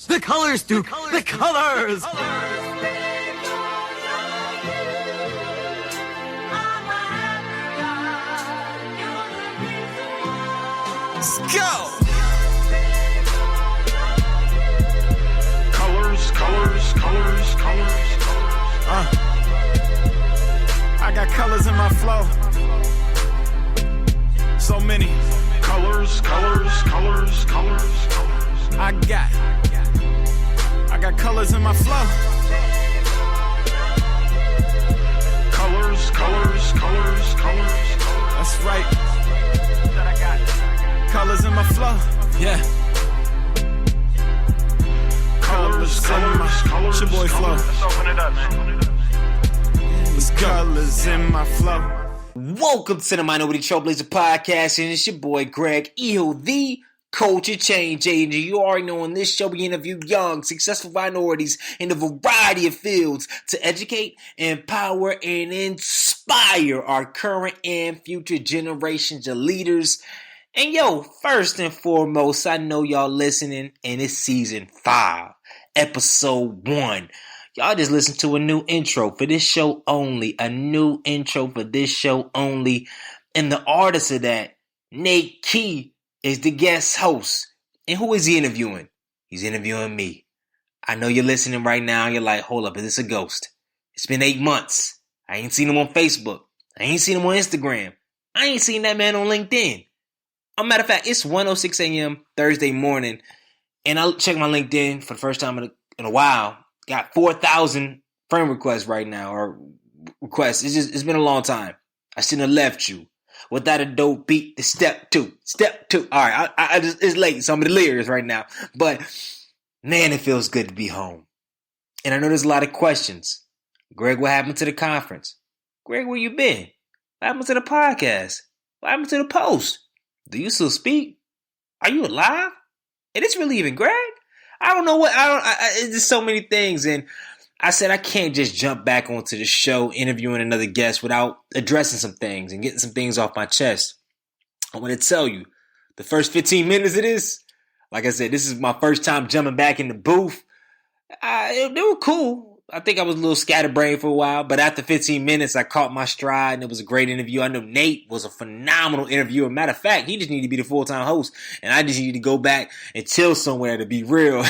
The colors, Duke! The colors! Let's go! Colors. I got colors in my flow. So many. Colors. I got colors in my flow. Colors. That's right. That I got colors in my flow. Yeah. Colors. It's your boy Flo. Let's open it up, man. It's colors in my flow. Welcome to the Minority Trailblazer Podcast, and it's your boy Greg, the culture change agent. You already know on this show we interview young, successful minorities in a variety of fields to educate, empower, and inspire our current and future generations of leaders. And first and foremost, I know y'all listening, and it's season 5, episode 1. Y'all just listened to a new intro for this show only. And the artist of that, Nate Key, is the guest host. And who is he interviewing? He's interviewing me. I know you're listening right now. You're like, hold up, is this a ghost? It's been 8 months. I ain't seen him on Facebook. I ain't seen him on Instagram. I ain't seen that man on LinkedIn. As a matter of fact, it's 1:06 a.m. Thursday morning. And I checked my LinkedIn for the first time in a while. Got 4,000 friend requests right now, or requests. It's been a long time. I shouldn't have left you without a dope beat to step two. All right, it's late, so I'm delirious right now. But man, it feels good to be home. And I know there's a lot of questions. Greg, what happened to the conference? Greg, where you been? What happened to the podcast? What happened to the post? Do you still speak? Are you alive? And it's really even Greg? I don't know it's just so many things. And I said, I can't just jump back onto the show interviewing another guest without addressing some things and getting some things off my chest. I want to tell you, the first 15 minutes of this, like I said, this is my first time jumping back in the booth. They were cool. I think I was a little scatterbrained for a while, but after 15 minutes, I caught my stride, and it was a great interview. I know Nate was a phenomenal interviewer. Matter of fact, he just needed to be the full-time host, and I just needed to go back and chill somewhere, to be real.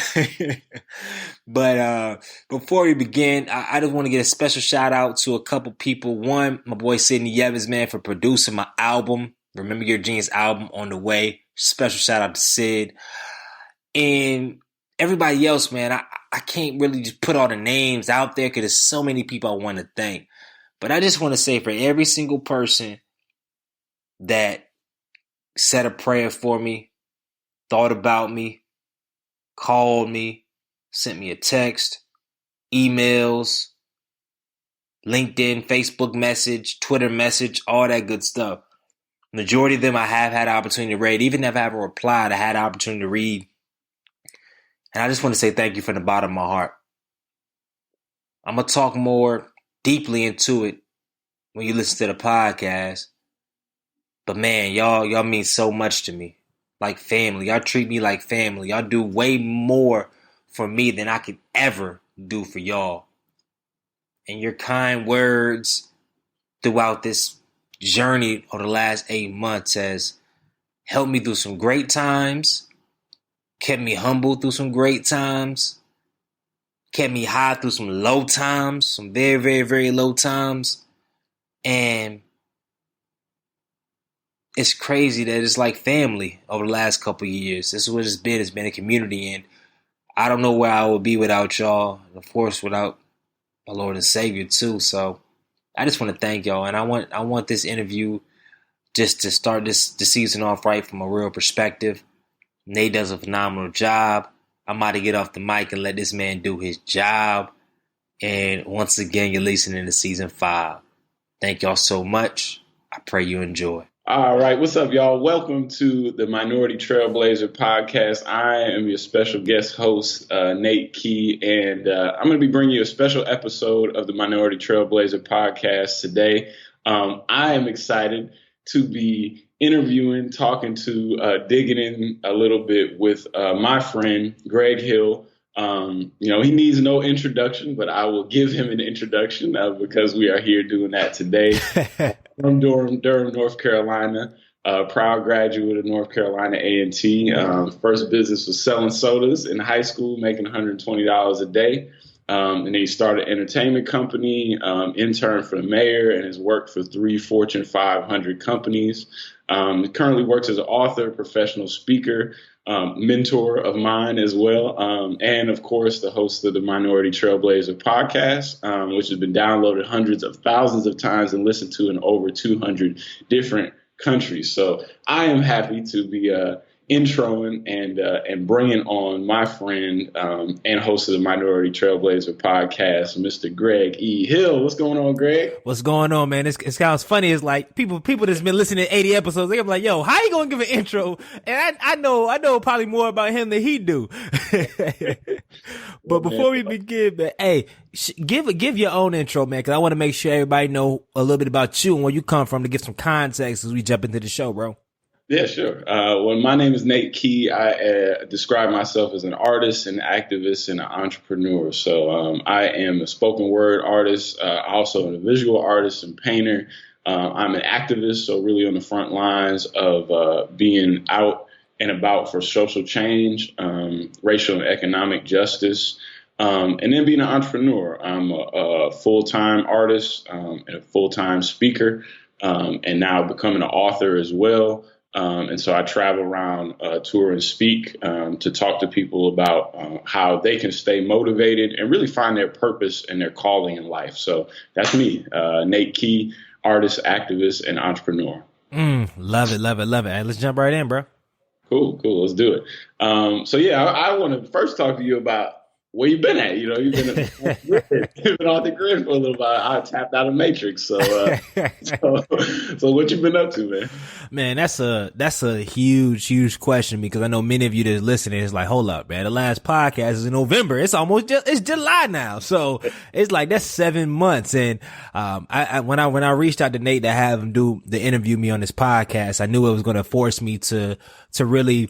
But before we begin, I just want to get a special shout-out to a couple people. One, my boy Sidney Evans, man, for producing my album, Remember Your Genius album, on the way. Special shout-out to Sid. And everybody else, man, I can't really just put all the names out there because there's so many people I want to thank. But I just want to say, for every single person that said a prayer for me, thought about me, called me, sent me a text, emails, LinkedIn, Facebook message, Twitter message, all that good stuff. Majority of them I have had the opportunity to read. Even if I haven't replied, I had the opportunity to read. And I just want to say thank you from the bottom of my heart. I'm going to talk more deeply into it when you listen to the podcast. But man, y'all mean so much to me. Like family. Y'all treat me like family. Y'all do way more for me than I could ever do for y'all. And your kind words throughout this journey over the last 8 months has helped me through some great times. Kept me humble through some great times. Kept me high through some low times. Some very, very, very low times. And it's crazy that it's like family over the last couple of years. This is what it's been. It's been a community. And I don't know where I would be without y'all. And of course, without my Lord and Savior too. So I just want to thank y'all. And I want this interview just to start the season off right from a real perspective. Nate does a phenomenal job. I'm about to get off the mic and let this man do his job. And once again, you're listening to season 5. Thank y'all so much. I pray you enjoy. All right. What's up, y'all? Welcome to the Minority Trailblazer Podcast. I am your special guest host, Nate Key, and I'm going to be bringing you a special episode of the Minority Trailblazer Podcast today. I am excited to be interviewing, talking to, digging in a little bit with my friend, Greg Hill, He needs no introduction, but I will give him an introduction because we are here doing that today. From Durham, North Carolina, proud graduate of North Carolina A&T. First business was selling sodas in high school, making $120 a day. And then he started an entertainment company, interned for the mayor, and has worked for 3 Fortune 500 companies. Currently works as an author, professional speaker, mentor of mine as well, and of course the host of the Minority Trailblazer Podcast, which has been downloaded hundreds of thousands of times and listened to in over 200 different countries. So I am happy to be introing and bringing on my friend and host of the Minority Trailblazer Podcast, Mr. Greg E. Hill. What's going on, Greg? What's going on, man? It sounds funny. It's like people that's been listening to 80 episodes, they're like, yo, how you gonna give an intro? And I know probably more about him than he do. But before we begin, man, hey, give your own intro, man, because I want to make sure everybody know a little bit about you and where you come from to give some context as we jump into the show, bro. Yeah, sure. Well, my name is Nate Key. I describe myself as an artist, an activist, and an entrepreneur. So I am a spoken word artist, also a visual artist and painter. I'm an activist, so really on the front lines of being out and about for social change, racial and economic justice, and then being an entrepreneur. I'm a full-time artist and a full-time speaker, and now becoming an author as well. And so I travel around, tour and speak to talk to people about how they can stay motivated and really find their purpose and their calling in life. So that's me, Nate Key, artist, activist, and entrepreneur. Love it. Hey, let's jump right in, bro. Cool. Let's do it. I want to first talk to you about where you been at. You've been off the grid for a little while. I tapped out of Matrix. So what you been up to, man? Man, that's a huge question, because I know many of you that's listening is like, hold up, man. The last podcast is in November. It's it's July now. So it's like, that's 7 months. And, when I reached out to Nate to have him interview me on this podcast, I knew it was going to force me to really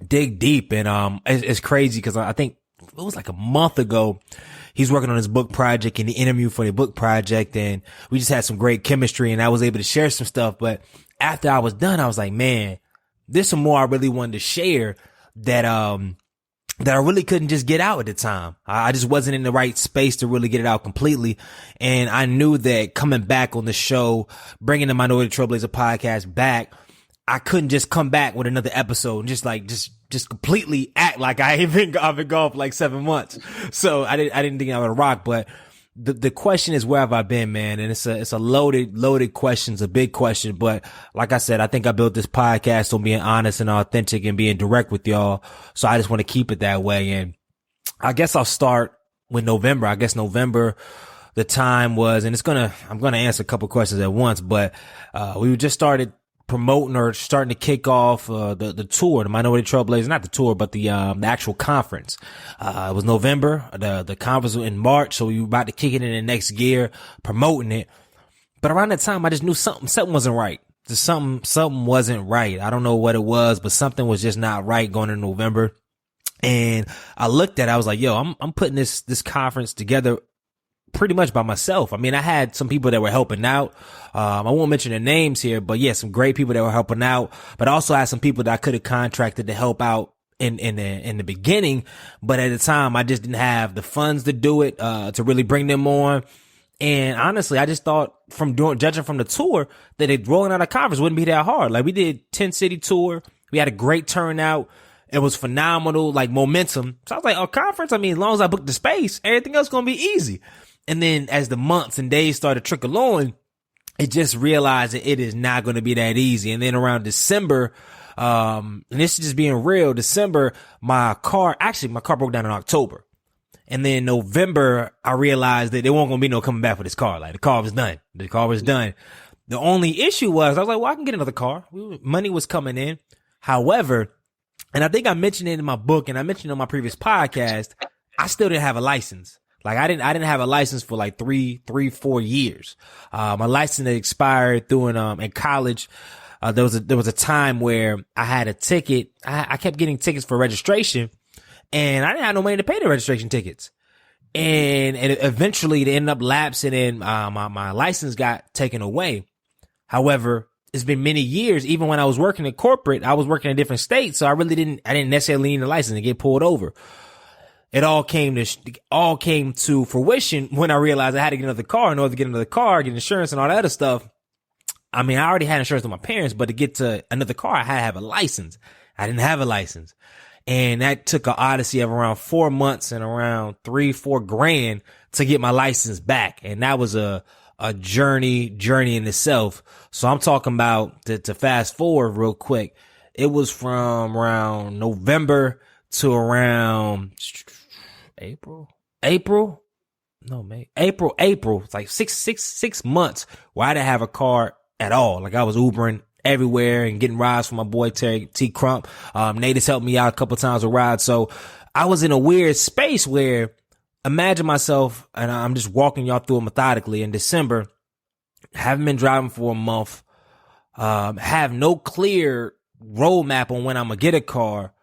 dig deep. And, it's crazy because I think it was like a month ago, he's working on his book project and the interview for the book project. And we just had some great chemistry and I was able to share some stuff. But after I was done, I was like, man, there's some more I really wanted to share that I really couldn't just get out at the time. I just wasn't in the right space to really get it out completely. And I knew that coming back on the show, bringing the Minority Trailblazer Podcast back, I couldn't just come back with another episode and just completely act like I've been gone for like 7 months. So I didn't think I would rock, but the question is, where have I been, man? And it's a loaded question. It's a big question. But like I said, I think I built this podcast on being honest and authentic and being direct with y'all. So I just want to keep it that way. And I guess I'll start with November. I guess November, the time was, and I'm going to answer a couple questions at once, but, we just started promoting or starting to kick off the tour, the Minority Trailblazer, not the tour, but the actual conference. It was November. The conference was in March, so we were about to kick it in the next gear, promoting it. But around that time, I just knew something wasn't right. Just something wasn't right. I don't know what it was, but something was just not right going into November. And I looked at it, I was like, yo, I'm putting this conference together pretty much by myself. I mean, I had some people that were helping out. I won't mention their names here, but yeah, some great people that were helping out, but I also had some people that I could have contracted to help out in the beginning. But at the time, I just didn't have the funds to do it, to really bring them on. And honestly, I just thought judging from the tour that rolling out a conference wouldn't be that hard. Like, we did 10-city tour. We had a great turnout. It was phenomenal, like momentum. So I was like, a conference, I mean, as long as I book the space, everything else is going to be easy. And then as the months and days started to trickle on, it just realized that it is not going to be that easy. And then around December, and this is just being real, December, my car broke down in October. And then November, I realized that there wasn't going to be no coming back for this car. Like, the car was done. The only issue was, I was like, well, I can get another car. Money was coming in. However, and I think I mentioned it in my book and I mentioned it on my previous podcast, I still didn't have a license. Like, I didn't have a license for like 4 years. My license had expired in college. There was a time where I had a ticket. I kept getting tickets for registration. and I didn't have no money to pay the registration tickets. And eventually it ended up lapsing and my license got taken away. However, it's been many years. Even when I was working in corporate, I was working in different states. So I didn't necessarily need a license to get pulled over. It all came to fruition when I realized I had to get another car. In order to get another car, get insurance and all that other stuff. I mean, I already had insurance with my parents, but to get to another car, I had to have a license. I didn't have a license. And that took an odyssey of around 4 months and around $3-4 grand to get my license back. And that was a journey in itself. So I'm talking about to fast forward real quick. It was from around November to around April. It's like six months where I didn't have a car at all. Like I was Ubering everywhere and getting rides from my boy Terry T. Crump. Nate has helped me out a couple times with rides. So I was in a weird space where imagine myself, and I'm just walking y'all through it methodically in December, haven't been driving for a month, have no clear roadmap on when I'm going to get a car,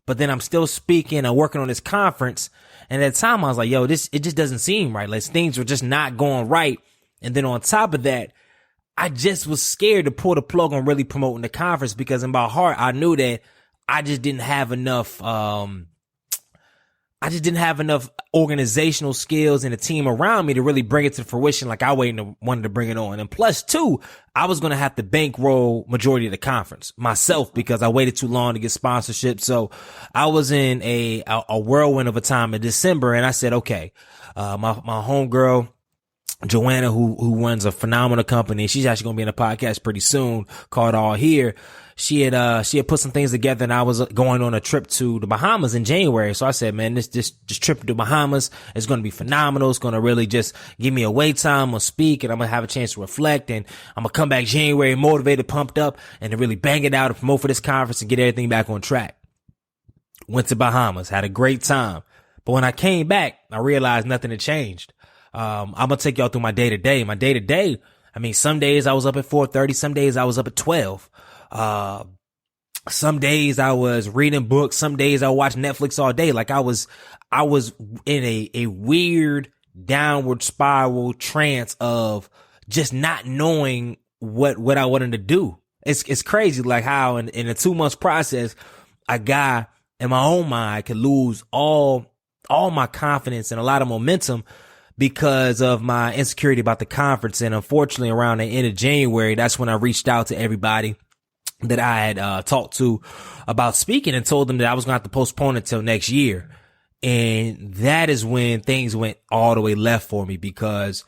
but then I'm still speaking and working on this conference. And at the time I was like, yo, it just doesn't seem right. Like things were just not going right. And then on top of that, I just was scared to pull the plug on really promoting the conference because in my heart, I knew that I just didn't have enough, organizational skills and a team around me to really bring it to fruition like I wanted to bring it on. And plus two, I was going to have to bankroll majority of the conference myself because I waited too long to get sponsorship. So I was in a whirlwind of a time in December and I said, okay, my homegirl, Joanna, who runs a phenomenal company. She's actually going to be in a podcast pretty soon called All Here. She had put some things together and I was going on a trip to the Bahamas in January. So I said, man, this trip to the Bahamas is going to be phenomenal. It's going to really just give me a wait time. I'm going to speak and I'm going to have a chance to reflect and I'm going to come back January motivated, pumped up and to really bang it out and promote for this conference and get everything back on track. Went to Bahamas, had a great time. But when I came back, I realized nothing had changed. I'm going to take y'all through my day to day. My day to day, I mean, some days I was up at 4:30. Some days I was up at 12. Some days I was reading books. Some days I watched Netflix all day. Like I was in a weird downward spiral trance of just not knowing what I wanted to do. It's crazy. Like how in a 2 months process, a guy in my own mind could lose all my confidence and a lot of momentum because of my insecurity about the conference. And unfortunately, around the end of January, that's when I reached out to everybody that I had talked to about speaking and told them that I was going to have to postpone it until next year. And that is when things went all the way left for me because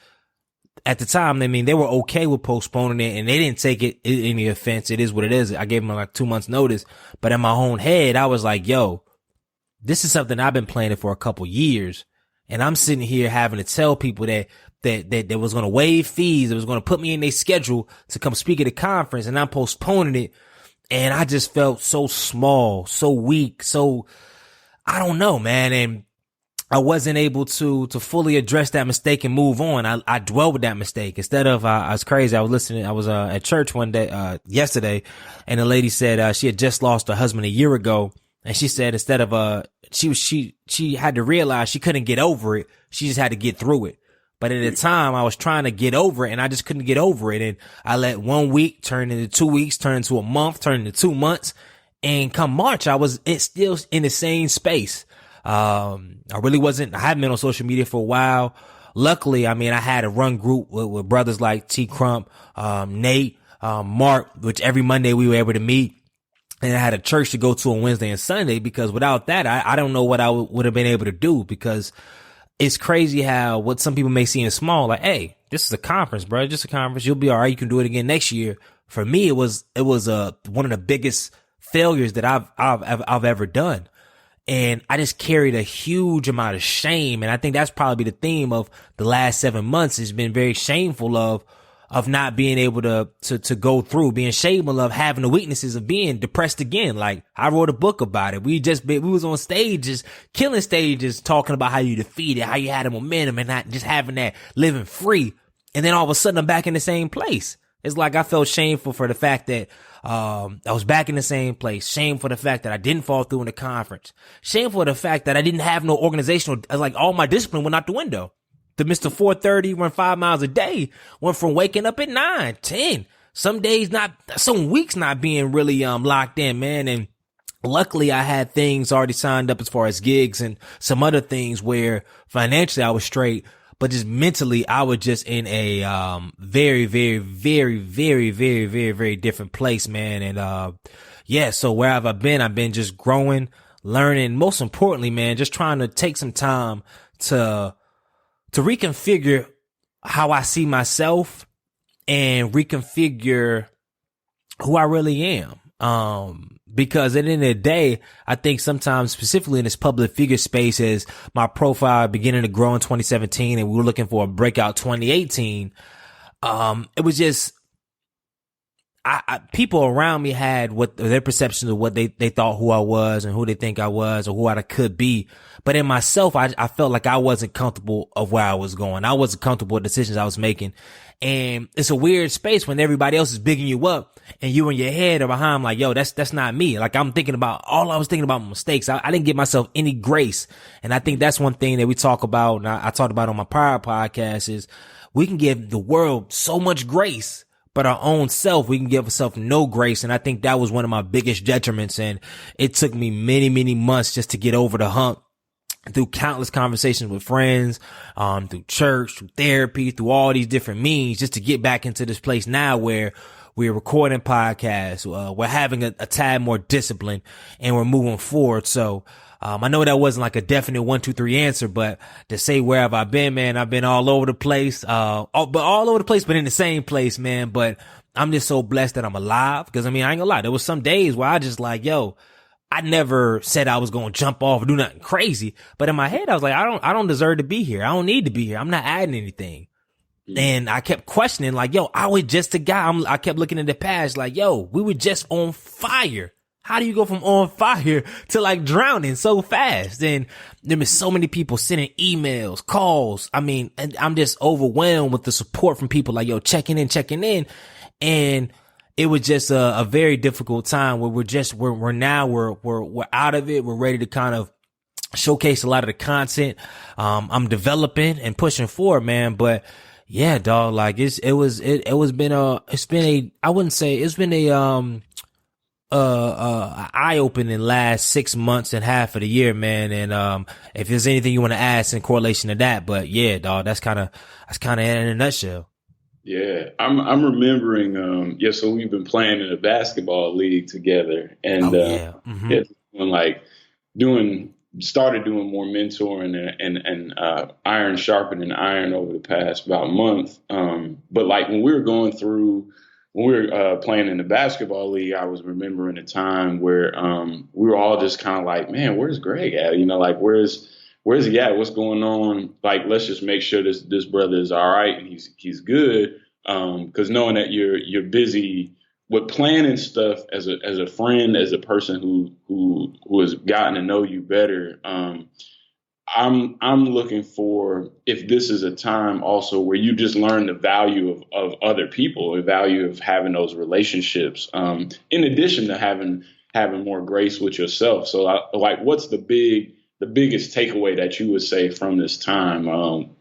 at the time, I mean, they were okay with postponing it and they didn't take it any offense. It is what it is. I gave them like 2 months notice, but in my own head, I was like, yo, this is something I've been planning for a couple years. And I'm sitting here having to tell people that was going to waive fees. That was going to put me in their schedule to come speak at a conference and I'm postponing it. And I just felt so small, so weak. So I don't know, man. And I wasn't able to fully address that mistake and move on. I dwelled with that mistake instead of, I was crazy. I was at church one day, yesterday and the lady said, she had just lost her husband a year ago. And she said instead of, she had to realize she couldn't get over it. She just had to get through it. But at the time I was trying to get over it and I just couldn't get over it. And I let 1 week turn into 2 weeks, turn into a month, turn into 2 months. And come March, I was still in the same space. I hadn't been on social media for a while. Luckily, I mean, I had a run group with brothers like T Crump, Nate, Mark, which every Monday we were able to meet. And I had a church to go to on Wednesday and Sunday because without that, I don't know what I would have been able to do because it's crazy how what some people may see as small, like, hey, this is a conference, bro. Just a conference. You'll be all right. You can do it again next year. For me, it was one of the biggest failures that I've ever done. And I just carried a huge amount of shame. And I think that's probably the theme of the last 7 months has been very shameful of not being able to go through, being shameful of having the weaknesses of being depressed again. Like I wrote a book about it. We was on stages, killing stages, talking about how you defeated, how you had a momentum and not just having that living free. And then all of a sudden I'm back in the same place. It's like I felt shameful for the fact that I was back in the same place. Shame for the fact that I didn't fall through in the conference. Shame for the fact that I didn't have no organizational, like all my discipline went out the window. The Mr. 430, run 5 miles a day, went from waking up at 9, 10. Some days some weeks not being really locked in, man. And luckily I had things already signed up as far as gigs and some other things where financially I was straight. But just mentally, I was just in a very, very, very, very, very, very, very different place, man. And so where have I been? I've been just growing, learning. Most importantly, man, just trying to take some time to reconfigure how I see myself and reconfigure who I really am. Because at the end of the day, I think sometimes specifically in this public figure space, as my profile beginning to grow in 2017 and we were looking for a breakout 2018, it was just, people around me had what their perceptions of what they thought who I was and who they think I was or who I could be. But in myself, I felt like I wasn't comfortable of where I was going. I wasn't comfortable with decisions I was making. And it's a weird space when everybody else is bigging you up and you in your head or behind like, yo, that's not me. Like I was thinking about mistakes. I didn't give myself any grace. And I think that's one thing that we talk about. And I talked about on my prior podcast is we can give the world so much grace, but our own self, we can give ourselves no grace. And I think that was one of my biggest detriments. And it took me many, many months just to get over the hump. Through countless conversations with friends, through church, through therapy, through all these different means, just to get back into this place now where we're recording podcasts, we're having a tad more discipline, and we're moving forward. So, I know that wasn't like a definite 1, 2, 3 answer, but to say where have I been, man, I've been all over the place, but in the same place, man. But I'm just so blessed that I'm alive. Cause I mean, I ain't gonna lie. There was some days where I just like, yo, I never said I was going to jump off or do nothing crazy, but in my head, I was like, I don't deserve to be here. I don't need to be here. I'm not adding anything. And I kept questioning like, yo, I was just a guy. I kept looking at the past like, yo, we were just on fire. How do you go from on fire to like drowning so fast? And there been so many people sending emails, calls. I mean, and I'm just overwhelmed with the support from people like, yo, checking in. And it was just a very difficult time where we're out of it. We're ready to kind of showcase a lot of the content. I'm developing and pushing forward, man. But yeah, dog, like it's been a eye-opening last 6 months and half of the year, man. And if there's anything you want to ask in correlation to that, but yeah, dog, that's kind of it in a nutshell. Yeah, I'm remembering. So we've been playing in a basketball league together, and started doing more mentoring and iron sharpening iron over the past about month. But like when we were playing in the basketball league, I was remembering a time where we were all just kind of like, man, where's Greg at? You know, like where's he at? What's going on? Like, let's just make sure this brother is all right and he's good. Because knowing that you're busy with planning stuff as a friend, as a person who has gotten to know you better. I'm looking for if this is a time also where you just learn the value of other people, the value of having those relationships, in addition to having more grace with yourself. So what's the biggest takeaway that you would say from this time?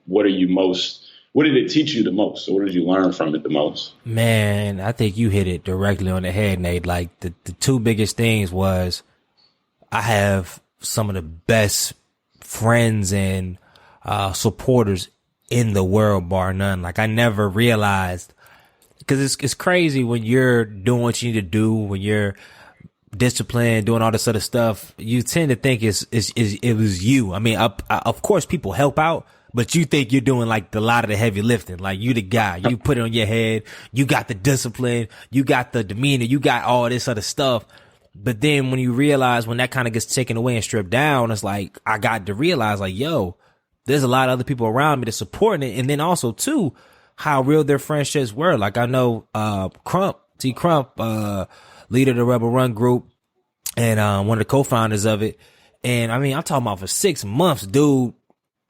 What did it teach you the most? Or what did you learn from it the most? Man, I think you hit it directly on the head, Nate. Like the two biggest things was I have some of the best friends and supporters in the world, bar none. Like I never realized, because it's crazy when you're doing what you need to do, when you're disciplined, doing all this other stuff, you tend to think it was you. I mean, of course people help out, but you think you're doing like a lot of the heavy lifting. Like you the guy, you put it on your head, you got the discipline, you got the demeanor, you got all this other stuff. But then when you realize, when that kind of gets taken away and stripped down, it's like, I got to realize like, yo, there's a lot of other people around me that's supporting it. And then also too, how real their friendships were. Like I know, T Crump, leader of the Rebel Run group and, one of the co-founders of it. And I mean, I'm talking about for 6 months, dude,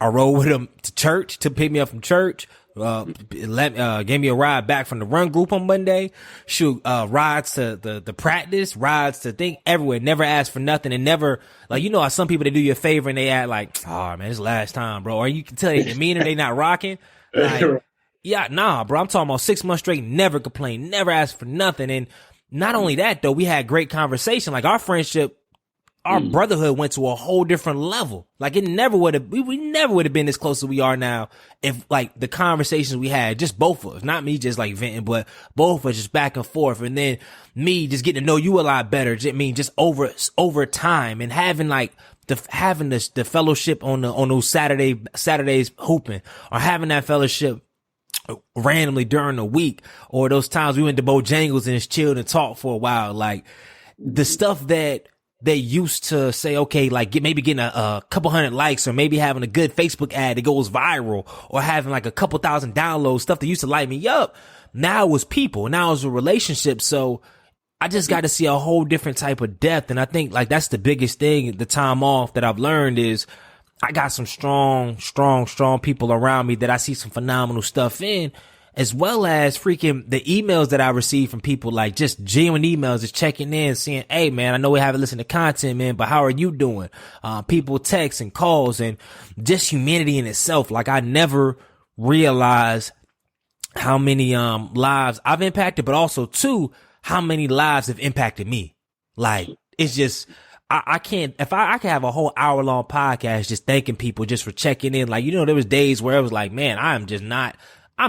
I rode with him to church to pick me up from church. gave me a ride back from the run group on Monday. Shoot, rides to the practice, rides to everywhere. Never asked for nothing, and never, like, you know how some people, they do you a favor and they act like, oh man, this is last time, bro. Or you can tell their demeanor, they not rocking. Like, yeah, nah, bro. I'm talking about 6 months straight, never complained, never asked for nothing. And not only that, though, we had great conversation. Like, our friendship, our brotherhood went to a whole different level. Like, it never would have, we never would have been as close as we are now if, like, the conversations we had, just both of us, not me just like venting, but both of us just back and forth. And then me just getting to know you a lot better. I mean, just over time, and having like the fellowship on those Saturdays hooping, or having that fellowship randomly during the week, or those times we went to Bojangles and just chilled and talked for a while. Like, the stuff that they used to say, okay, like maybe getting a couple hundred likes, or maybe having a good Facebook ad that goes viral, or having like a couple thousand downloads, stuff that used to light me up. Now it was people. Now it's a relationship. So I just got to see a whole different type of depth. And I think like that's the biggest thing, the time off that I've learned, is I got some strong people around me that I see some phenomenal stuff in, as well as freaking the emails that I receive from people, like just genuine emails, just checking in, saying, hey man, I know we haven't listened to content, man, but how are you doing? People text and calls, and just humanity in itself. Like, I never realized how many lives I've impacted, but also too, how many lives have impacted me. Like, it's just, I can't, if I could have a whole hour-long podcast just thanking people just for checking in. Like, you know, there was days where it was like, man, I'm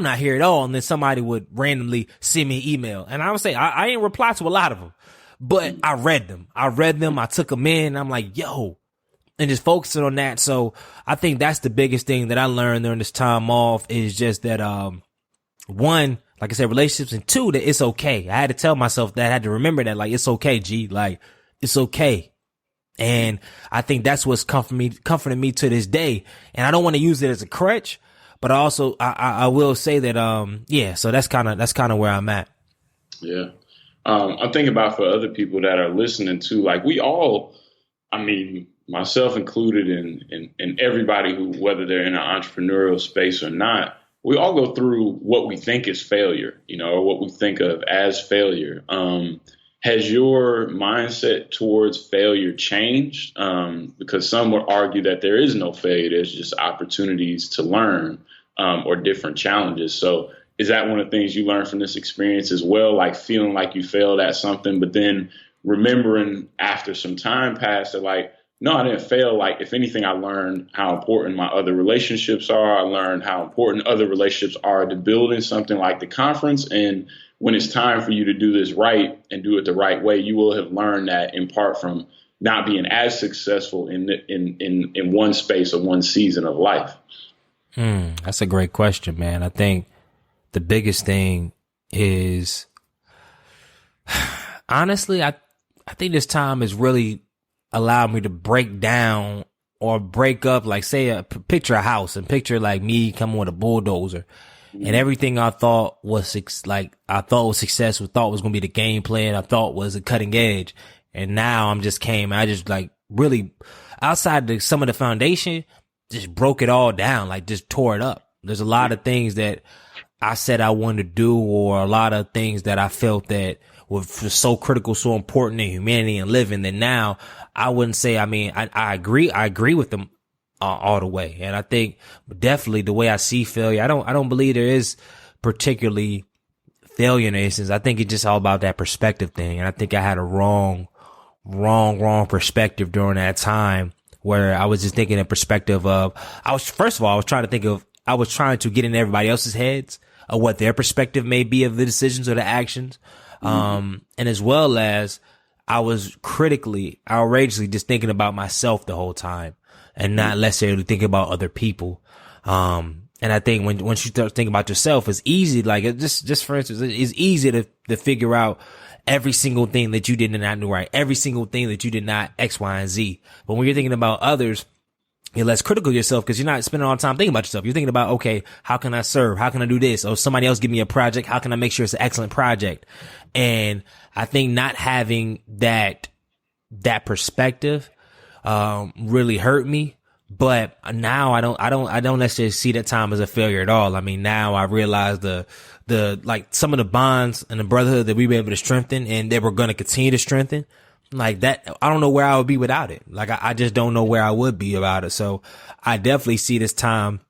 not here at all. And then somebody would randomly send me an email, and I would say, I ain't reply to a lot of them, but I read them. I took them in, and I'm like, yo, and just focusing on that. So I think that's the biggest thing that I learned during this time off, is just that, one, like I said, relationships, and two, that it's okay. I had to tell myself that. I had to remember that, like, it's okay, G, like, it's okay. And I think that's what's comforting me to this day. And I don't want to use it as a crutch, but also I will say that, yeah, so that's kind of where I'm at. Yeah. I'm thinking about, for other people that are listening to, like, we all, I mean, myself included, and everybody who, whether they're in an entrepreneurial space or not, we all go through what we think is failure, you know, or what we think of as failure. Has your mindset towards failure changed? Because some would argue that there is no failure. There's just opportunities to learn, or different challenges. So is that one of the things you learned from this experience as well? Like, feeling like you failed at something, but then remembering after some time passed that, like, no, I didn't fail. Like, if anything, I learned how important my other relationships are. I learned how important other relationships are to building something like the conference. And when it's time for you to do this right and do it the right way, you will have learned that in part from not being as successful in one space or one season of life. That's a great question, man. I think the biggest thing is, honestly, I think this time has really allowed me to break down or break up, like, say, picture a house, and picture like me coming with a bulldozer, and everything I thought was successful, thought was going to be the game plan, I thought was a cutting edge. And now I just like really outside some of the foundation, just broke it all down, like just tore it up. There's a lot of things that I said I wanted to do, or a lot of things that I felt that were so critical, so important in humanity and living, that now I wouldn't say, I mean, I agree with them all the way. And I think definitely the way I see failure, I don't believe there is particularly failure in instance. I think it's just all about that perspective thing. And I think I had a wrong perspective during that time, where I was just thinking a perspective of, I was trying to get in everybody else's heads of what their perspective may be of the decisions or the actions. And as well as I was outrageously just thinking about myself the whole time, and not necessarily thinking about other people. And I think once you start thinking about yourself, it's easy, like, just for instance, it's easy to figure out every single thing that you did not do right, every single thing that you did not X, Y, and Z. But when you're thinking about others, you're less critical of yourself, because you're not spending all the time thinking about yourself. You're thinking about, okay, how can I serve? How can I do this? Or somebody else give me a project. How can I make sure it's an excellent project? And I think not having that perspective, really hurt me. But now I don't necessarily see that time as a failure at all. I mean, now I realize the like some of the bonds and the brotherhood that we were able to strengthen and that we're going to continue to strengthen. Like that, I don't know where I would be without it. Like I just don't know where I would be without it. So I definitely see this time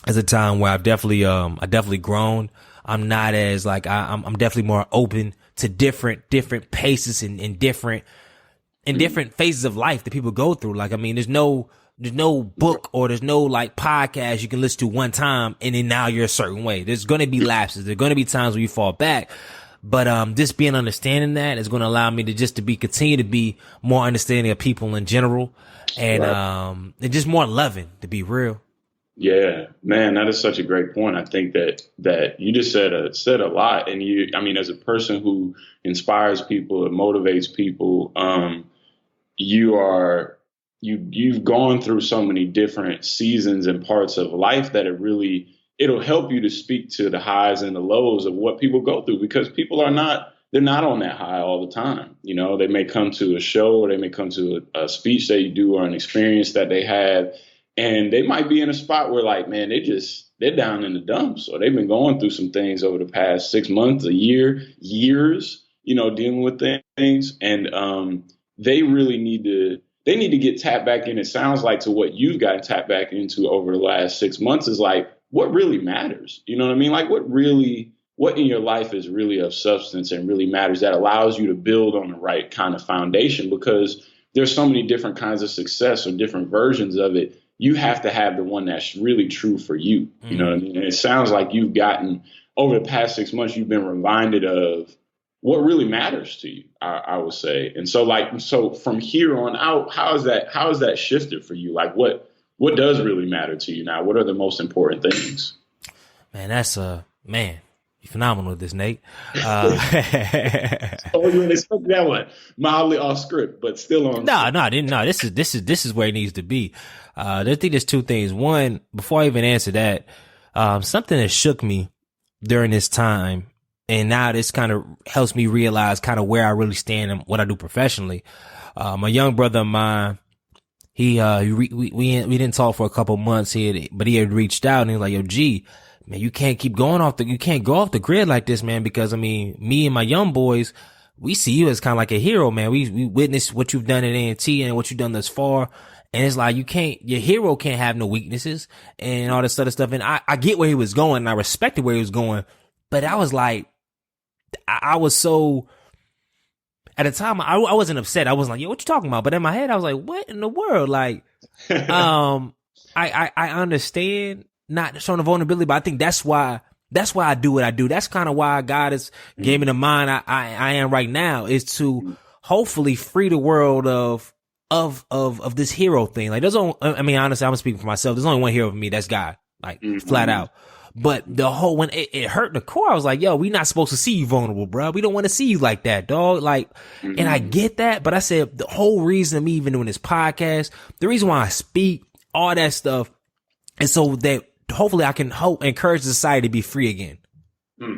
as a time where I've definitely grown. I'm not as like, I'm definitely more open to different paces and different phases of life that people go through. Like, I mean, there's no book or there's no like podcast you can listen to one time and then now you're a certain way. There's going to be lapses. There's going to be times where you fall back. But, just being understanding that is going to allow me to continue to be more understanding of people in general and, and just more loving, to be real. Yeah, man, that is such a great point. I think that you just said a lot. And as a person who inspires people and motivates people, you've gone through so many different seasons and parts of life that it'll help you to speak to the highs and the lows of what people go through, because people they're not on that high all the time. You know, they may come to a show or they may come to a speech that you do or an experience that they have, and they might be in a spot where like, man, they're down in the dumps, or they've been going through some things over the past 6 months, a year, years, dealing with things. And they really need to get tapped back in. It sounds like to what you've gotten tapped back into over the last 6 months is like, what really matters? You know what I mean? Like what in your life is really of substance and really matters that allows you to build on the right kind of foundation, because there's so many different kinds of success or different versions of it. You have to have the one that's really true for you. You know what I mean? And it sounds like you've gotten over the past 6 months, you've been reminded of what really matters to you, I would say. And so from here on out, how is that shifted for you? Like what does really matter to you now? What are the most important things? Man, that's you're phenomenal with this, Nate. Oh, you expect that one mildly off script, but still on. No, I didn't. No, this is where it needs to be. I think there's two things. One, before I even answer that, something that shook me during this time, and now this kind of helps me realize kind of where I really stand and what I do professionally. My young brother of mine, we didn't talk for a couple months here, but he had reached out and he was like, "Yo, G, man, you can't go off the grid like this, man, because I mean, me and my young boys, we see you as kind of like a hero, man. We witnessed what you've done at A&T and what you've done thus far. And it's like, your hero can't have no weaknesses and all this other stuff." And I get where he was going and I respected where he was going, but I was like, I was so, at the time, I wasn't upset. I wasn't like, "Yo, what you talking about?" But in my head, I was like, what in the world? Like, I understand not showing the vulnerability, but I think that's why I do what I do. That's kind of why God has gave me the mind I am right now, is to hopefully free the world of this hero thing. Like honestly, I'm speaking for myself. There's only one hero for me. That's God, like flat out. But the whole, when it hurt the core, I was like, "Yo, we not supposed to see you vulnerable, bro. We don't want to see you like that, dog." Like, and I get that, but I said the whole reason of me even doing this podcast, the reason why I speak, all that stuff, is so that hopefully I can encourage society to be free again.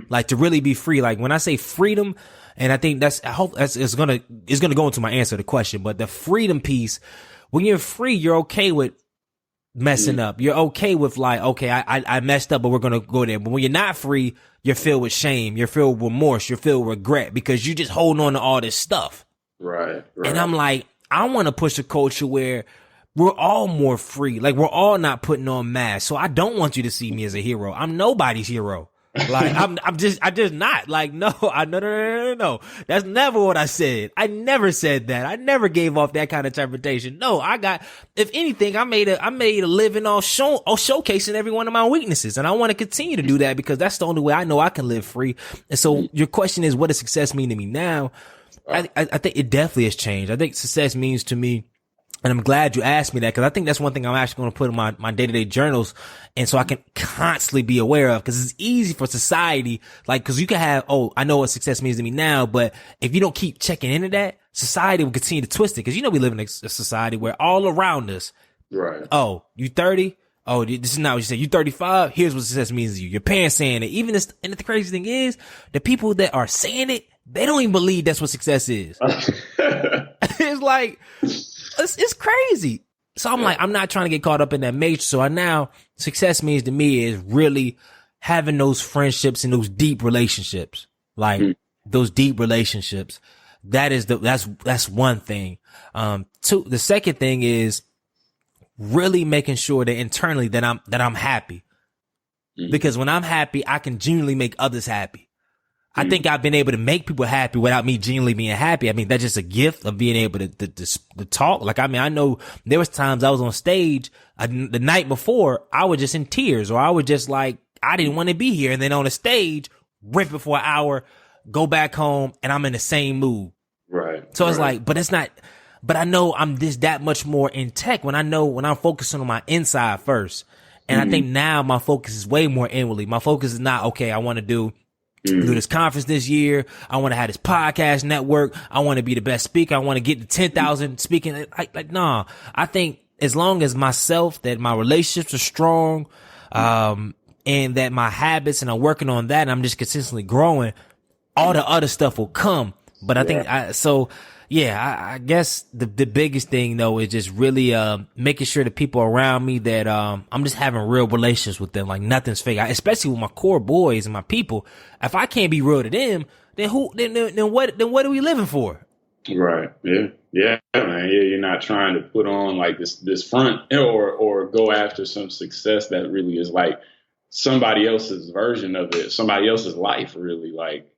Like to really be free. Like when I say freedom, and I think it's gonna go into my answer to the question, but the freedom piece, when you're free, you're okay with messing up. You're okay with like, okay, I messed up, but we're gonna go there. But when you're not free, you're filled with shame, you're filled with remorse, you're filled with regret, because you're just holding on to all this stuff. Right. And I'm like, I want to push a culture where we're all more free. Like we're all not putting on masks. So I don't want you to see me as a hero. I'm nobody's hero. Like I'm just not like, no. That's never what I said. I never said that. I never gave off that kind of interpretation. No, if anything, I made a living off showcasing every one of my weaknesses. And I want to continue to do that, because that's the only way I know I can live free. And so your question is, what does success mean to me now? I think it definitely has changed. I think success means to me, and I'm glad you asked me that, because I think that's one thing I'm actually going to put in my day-to-day journals. And so I can constantly be aware of, because it's easy for society, like, because you can have, I know what success means to me now, but if you don't keep checking into that, society will continue to twist it. Because we live in a society where all around us, right? Oh, you 30? Oh, this is not what you say. You 35? Here's what success means to you. Your parents saying it. Even this, and the crazy thing is, the people that are saying it, they don't even believe that's what success is. It's like, it's crazy. So I'm like, I'm not trying to get caught up in that matrix. So success means to me is really having those friendships and those deep relationships, like those deep relationships. That's one thing. Two, the second thing is really making sure that internally that I'm happy, because when I'm happy, I can genuinely make others happy. I think I've been able to make people happy without me genuinely being happy. I mean, that's just a gift of being able to talk. Like, I mean, I know there was times I was on stage the night before, I was just in tears, or I was just like, I didn't want to be here. And then on the stage, rip it for an hour, go back home, and I'm in the same mood. Right. So it's like, but I know I'm just that much more in tech when I'm focusing on my inside first. And I think now my focus is way more inwardly. My focus is not, okay, I want to do this conference this year. I want to have this podcast network. I want to be the best speaker. I want to get to 10,000 speaking. Nah, I think as long as that my relationships are strong, and that my habits, and I'm working on that, and I'm just consistently growing, all the other stuff will come. But I think, I guess the biggest thing though is just really, making sure the people around me that, I'm just having real relationships with them. Like, nothing's fake. Especially with my core boys and my people. If I can't be real to them, then what are we living for? Right. Yeah. Yeah, man. Yeah. You're not trying to put on like this front or go after some success that really is like somebody else's version of it, somebody else's life, really. Like,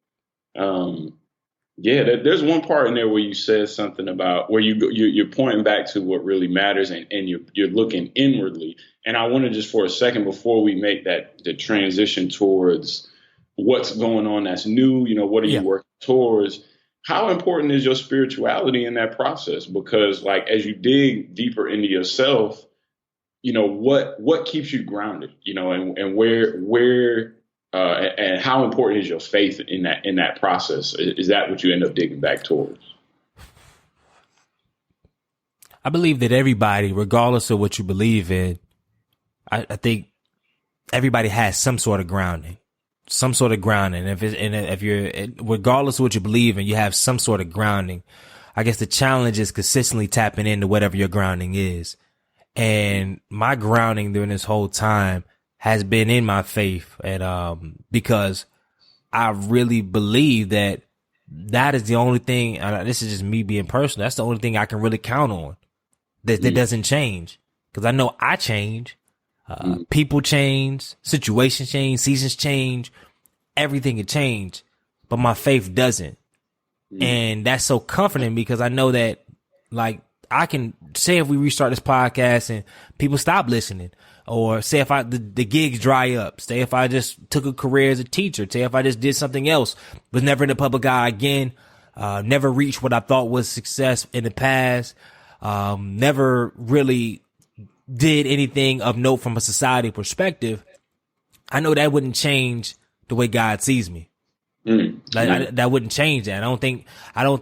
there's one part in there where you said something about where you're pointing back to what really matters, and you're looking inwardly. And I want to just for a second, before we make the transition towards what's going on that's new, what are you working towards? How important is your spirituality in that process? Because like, as you dig deeper into yourself, what keeps you grounded, and where and how important is your faith in that process? Is that what you end up digging back towards? I believe that everybody, regardless of what you believe in, I think everybody has some sort of grounding. If you're, regardless of what you believe in, you have some sort of grounding. I guess the challenge is consistently tapping into whatever your grounding is. And my grounding during this whole time has been in my faith, and because I really believe that is the only thing. This is just me being personal. That's the only thing I can really count on that doesn't change. Because I know I change, people change, situations change, seasons change, everything can change, but my faith doesn't. And that's so comforting, because I know that, like, I can say if we restart this podcast and people stop listening, or say if the gigs dry up, say if I just took a career as a teacher, say if I just did something else, was never in the public eye again, never reached what I thought was success in the past, never really did anything of note from a society perspective, I know that wouldn't change the way God sees me. That wouldn't change that. I don't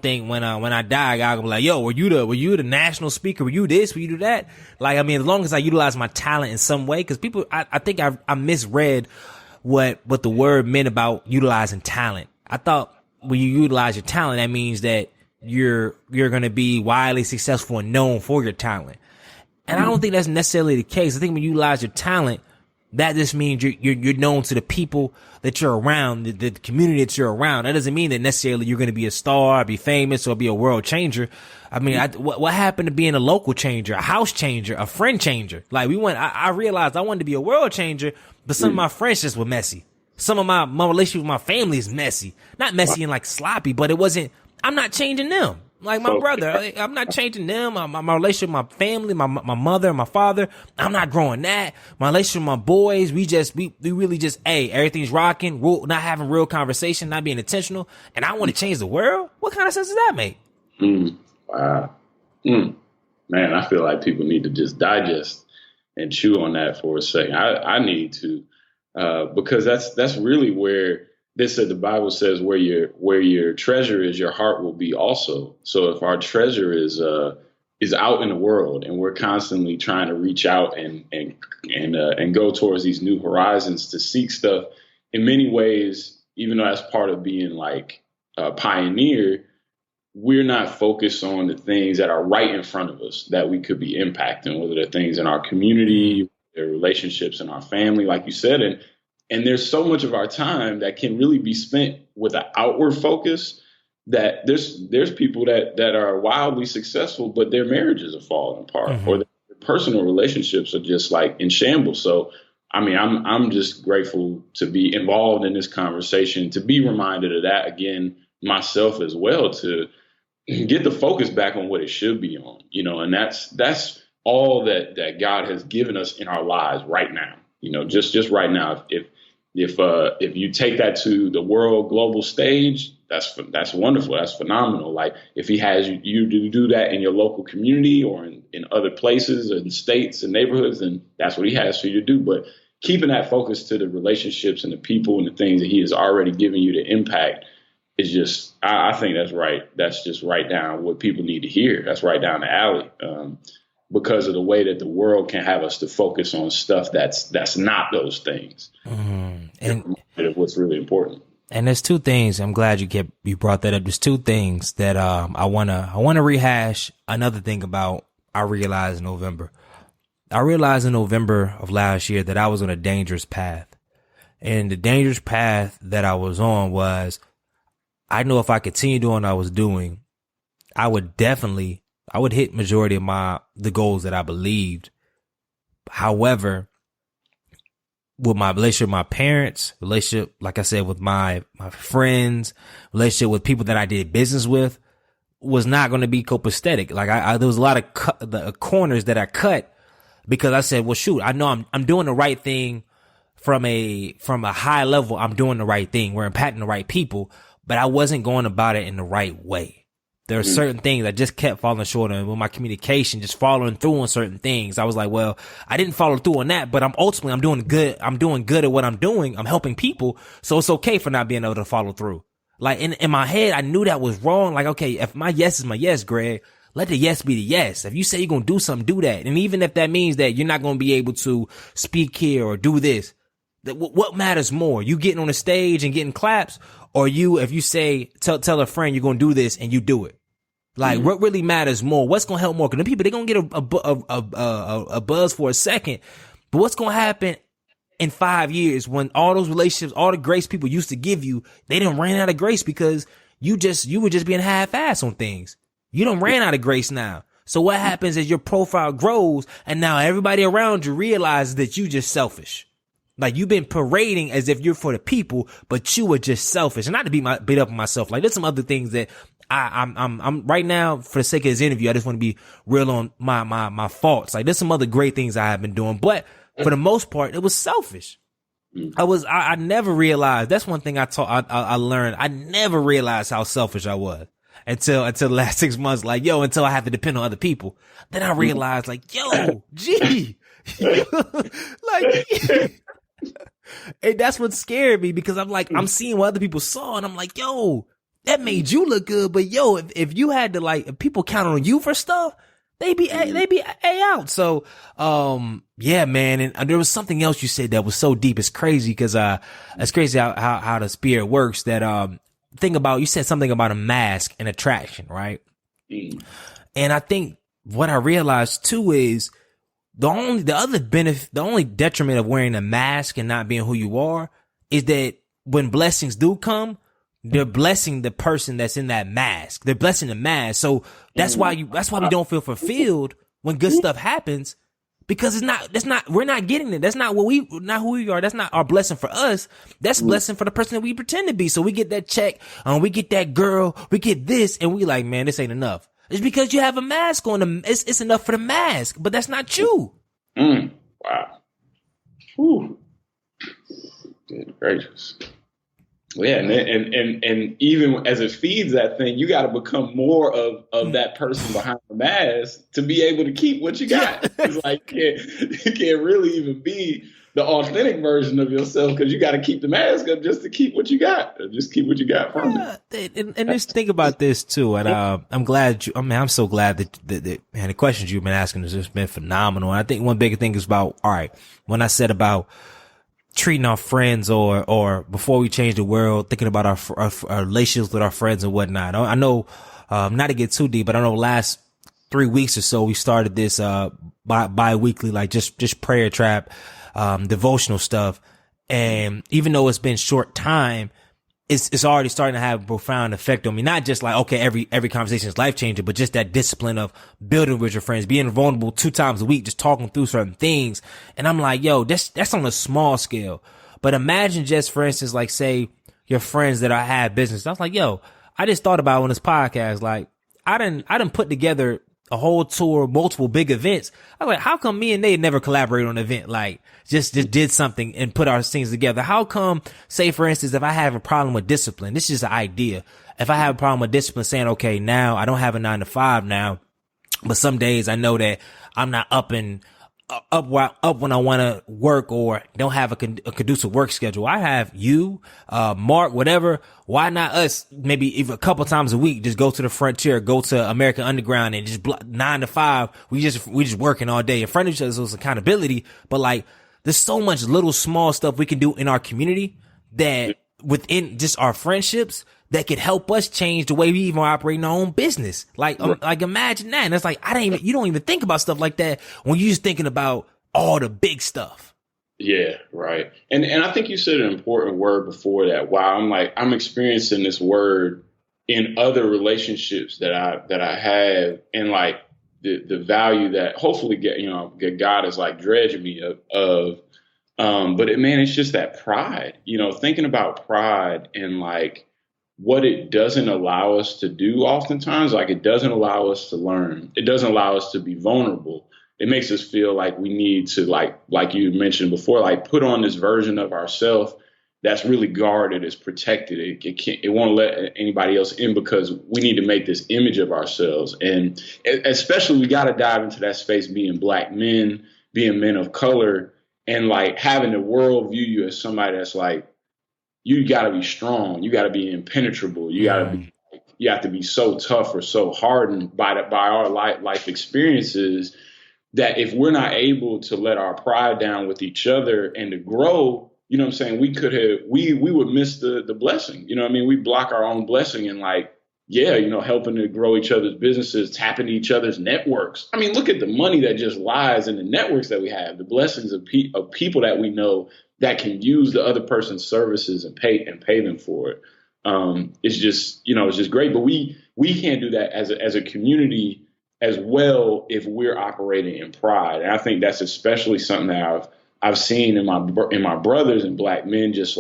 think when I die, God will be like, yo, were you the national speaker? Were you this? Were you do that? Like, I mean, as long as I utilize my talent in some way, because people, I think I misread what the word meant about utilizing talent. I thought when you utilize your talent, that means that you're going to be widely successful and known for your talent. And I don't think that's necessarily the case. I think when you utilize your talent, that just means you're known to the people that you're around, the community that you're around. That doesn't mean that necessarily you're going to be a star, be famous, or be a world changer. I mean, what happened to being a local changer, a house changer, a friend changer? Like, I realized I wanted to be a world changer, but some of my friends just were messy. Some of my relationship with my family is messy. Not messy and like sloppy, but I'm not changing them. Like my brother, I'm not changing them. My relationship with my family, my mother, my father, I'm not growing that. My relationship with my boys, we really just, everything's rocking, not having real conversation, not being intentional. And I want to change the world? What kind of sense does that make? Wow. Man, I feel like people need to just digest and chew on that for a second. I need to, because that's really where the Bible says where your treasure is, your heart will be also. So if our treasure is out in the world, and we're constantly trying to reach out and go towards these new horizons to seek stuff, in many ways, even though that's part of being like a pioneer, we're not focused on the things that are right in front of us that we could be impacting, whether they're things in our community, their relationships in our family, like you said. And there's so much of our time that can really be spent with an outward focus that there's people that are wildly successful, but their marriages are falling apart or their personal relationships are just like in shambles. So, I mean, I'm just grateful to be involved in this conversation, to be reminded of that again, myself as well, to get the focus back on what it should be on, and that's all that God has given us in our lives right now, just right now. If you take that to the world global stage, that's wonderful. That's phenomenal. Like if he has you to do that in your local community or in other places and states and neighborhoods, then that's what he has for you to do. But keeping that focus to the relationships and the people and the things that he has already given you to impact is just, I think that's right. That's just right down what people need to hear. That's right down the alley. Because of the way that the world can have us to focus on stuff that's not those things. And what's really important. And there's two things. I'm glad you brought that up. There's two things that I wanna rehash. Another thing about I realized in November of last year that I was on a dangerous path, and the dangerous path that I was on was I know if I continue doing what I was doing, I would hit majority of the goals that I believed. However, with my relationship with my parents, relationship, like I said, with my friends, relationship with people that I did business with, was not going to be copacetic. Like there was a lot of the corners that I cut because I said, well, shoot, I know I'm doing the right thing from a high level. I'm doing the right thing. We're impacting the right people, but I wasn't going about it in the right way. There are certain things I just kept falling short on with my communication, just following through on certain things. I was like, well, I didn't follow through on that, but I'm doing good. I'm doing good at what I'm doing. I'm helping people. So it's okay for not being able to follow through. Like in my head, I knew that was wrong. Like, okay, if my yes is my yes, Greg, let the yes be the yes. If you say you're going to do something, do that. And even if that means that you're not going to be able to speak here or do this, what matters more? You getting on the stage and getting claps, or if you say, tell a friend you're going to do this and you do it. Like, what really matters more? What's going to help more? Because the people, they're going to get a buzz for a second. But what's going to happen in 5 years when all those relationships, all the grace people used to give you, they done ran out of grace because you were just being half-ass on things. You done ran out of grace now. So what happens is your profile grows and now everybody around you realizes that you just selfish. Like you've been parading as if you're for the people, but you were just selfish. And not to beat up on myself. Like there's some other things that I'm right now, for the sake of this interview, I just want to be real on my faults. Like there's some other great things I have been doing, but for the most part, it was selfish. I never realized. That's one thing I learned. I never realized how selfish I was until the last 6 months. Like, until I have to depend on other people. Then I realized, like, gee, like, and that's what scared me because I'm like, I'm seeing what other people saw and I'm like, that made you look good. But if you had to if people count on you for stuff, they be out. So, yeah, man. And there was something else you said that was so deep. It's crazy because, it's crazy how the spirit works that, you said something about a mask and attraction, right? And I think what I realized too is the only detriment of wearing a mask and not being who you are is that when blessings do come, they're blessing the person that's in that mask. They're blessing the mask. So that's why we don't feel fulfilled when good stuff happens, because we're not getting it. That's not not who we are. That's not our blessing for us. That's blessing for the person that we pretend to be. So we get that check, we get that girl, we get this, and we like, man, this ain't enough. It's because you have a mask on. It's enough for the mask, but that's not you. Wow. Whew. Good gracious. Yeah, and even as it feeds that thing, you got to become more of that person behind the mask to be able to keep what you got. It's like you can't really even be the authentic version of yourself because you got to keep the mask up just to keep what you got. Just keep what you got from it. And just think about this too. And I'm so glad that the questions you've been asking has just been phenomenal. And I think one big thing is about, all right, when I said about treating our friends or before we change the world, thinking about our relationships with our friends and whatnot. I know not to get too deep, but I know last 3 weeks or so, we started this, bi-weekly, like just prayer trap, devotional stuff. And even though it's been short time, it's already starting to have a profound effect on me. Not just like, okay, every conversation is life changing, but just that discipline of building with your friends, being vulnerable 2 times a week, just talking through certain things. And I'm like, yo, that's on a small scale. But imagine just, for instance, like say your friends that I have business. I was like, yo, I just thought about on this podcast, like I didn't put together a whole tour, multiple big events. I was like, how come me and they never collaborate on an event? Like just did something and put our things together. How come, say for instance, if I have a problem with discipline, this is just an idea. If I have a problem with discipline, saying, okay, now I don't have a 9 to 5 now, but some days I know that I'm not up when I want to work or don't have a conducive work schedule. I have you, Mark, whatever. Why not us? Maybe even a couple times a week, just go to the Frontier, go to American Underground and just 9 to 5. We just working all day in front of each other. So it's accountability. But like, there's so much little small stuff we can do in our community that within just our friendships that could help us change the way we even operate in our own business. Like imagine that. And it's like, you don't even think about stuff like that when you're just thinking about all the big stuff. Yeah, right. And I think you said an important word before that. Wow, I'm experiencing this word in other relationships that I have, and like the value that hopefully God is like dredging me of. But it's just that pride, thinking about pride and like what it doesn't allow us to do oftentimes. Like it doesn't allow us to learn. It doesn't allow us to be vulnerable. It makes us feel like we need to like you mentioned before, like put on this version of ourselves that's really guarded, is protected. It won't let anybody else in because we need to make this image of ourselves. And especially we got to dive into that space, being Black men, being men of color, and like having the world view you as somebody that's like, you got to be strong. You got to be impenetrable. You have to be so tough or so hardened by our life experiences that if we're not able to let our pride down with each other and to grow, we would miss the blessing. We block our own blessing and helping to grow each other's businesses, tapping each other's networks. Look at the money that just lies in the networks that we have, the blessings of people that we know that can use the other person's services and pay them for it. It's just great. But we can't do that as a community as well if we're operating in pride. And I think that's especially something that I've seen in my brothers and Black men, just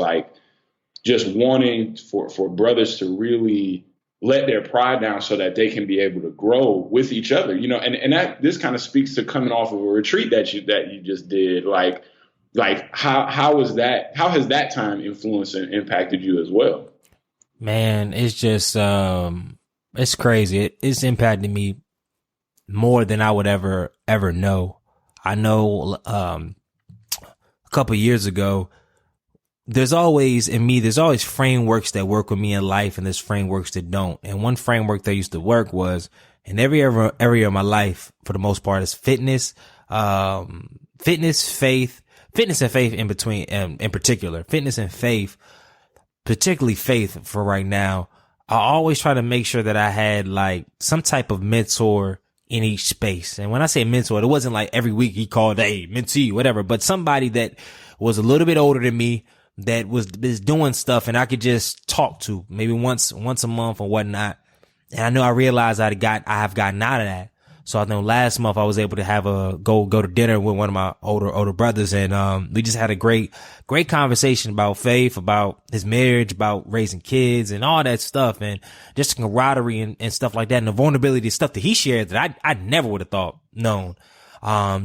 wanting for brothers to really let their pride down so that they can be able to grow with each other, and that this kind of speaks to coming off of a retreat that you just did. How has that time influenced and impacted you as well? Man, it's just, it's crazy. It's impacted me more than I would ever know. I know, a couple of years ago, there's always frameworks that work with me in life and there's frameworks that don't. And one framework that used to work was in every area of my life, for the most part, is fitness, faith in between, in particular, fitness and faith, particularly faith for right now. I always try to make sure that I had like some type of mentor in each space. And when I say mentor, it wasn't like every week he called, hey, mentee, whatever, but somebody that was a little bit older than me, that is doing stuff and I could just talk to maybe once a month or whatnot. And I realized I have gotten out of that. So I know last month I was able to have go to dinner with one of my older brothers, and we just had a great conversation about faith, about his marriage, about raising kids and all that stuff, and just camaraderie and stuff like that, and the vulnerability stuff that he shared that I never would have known.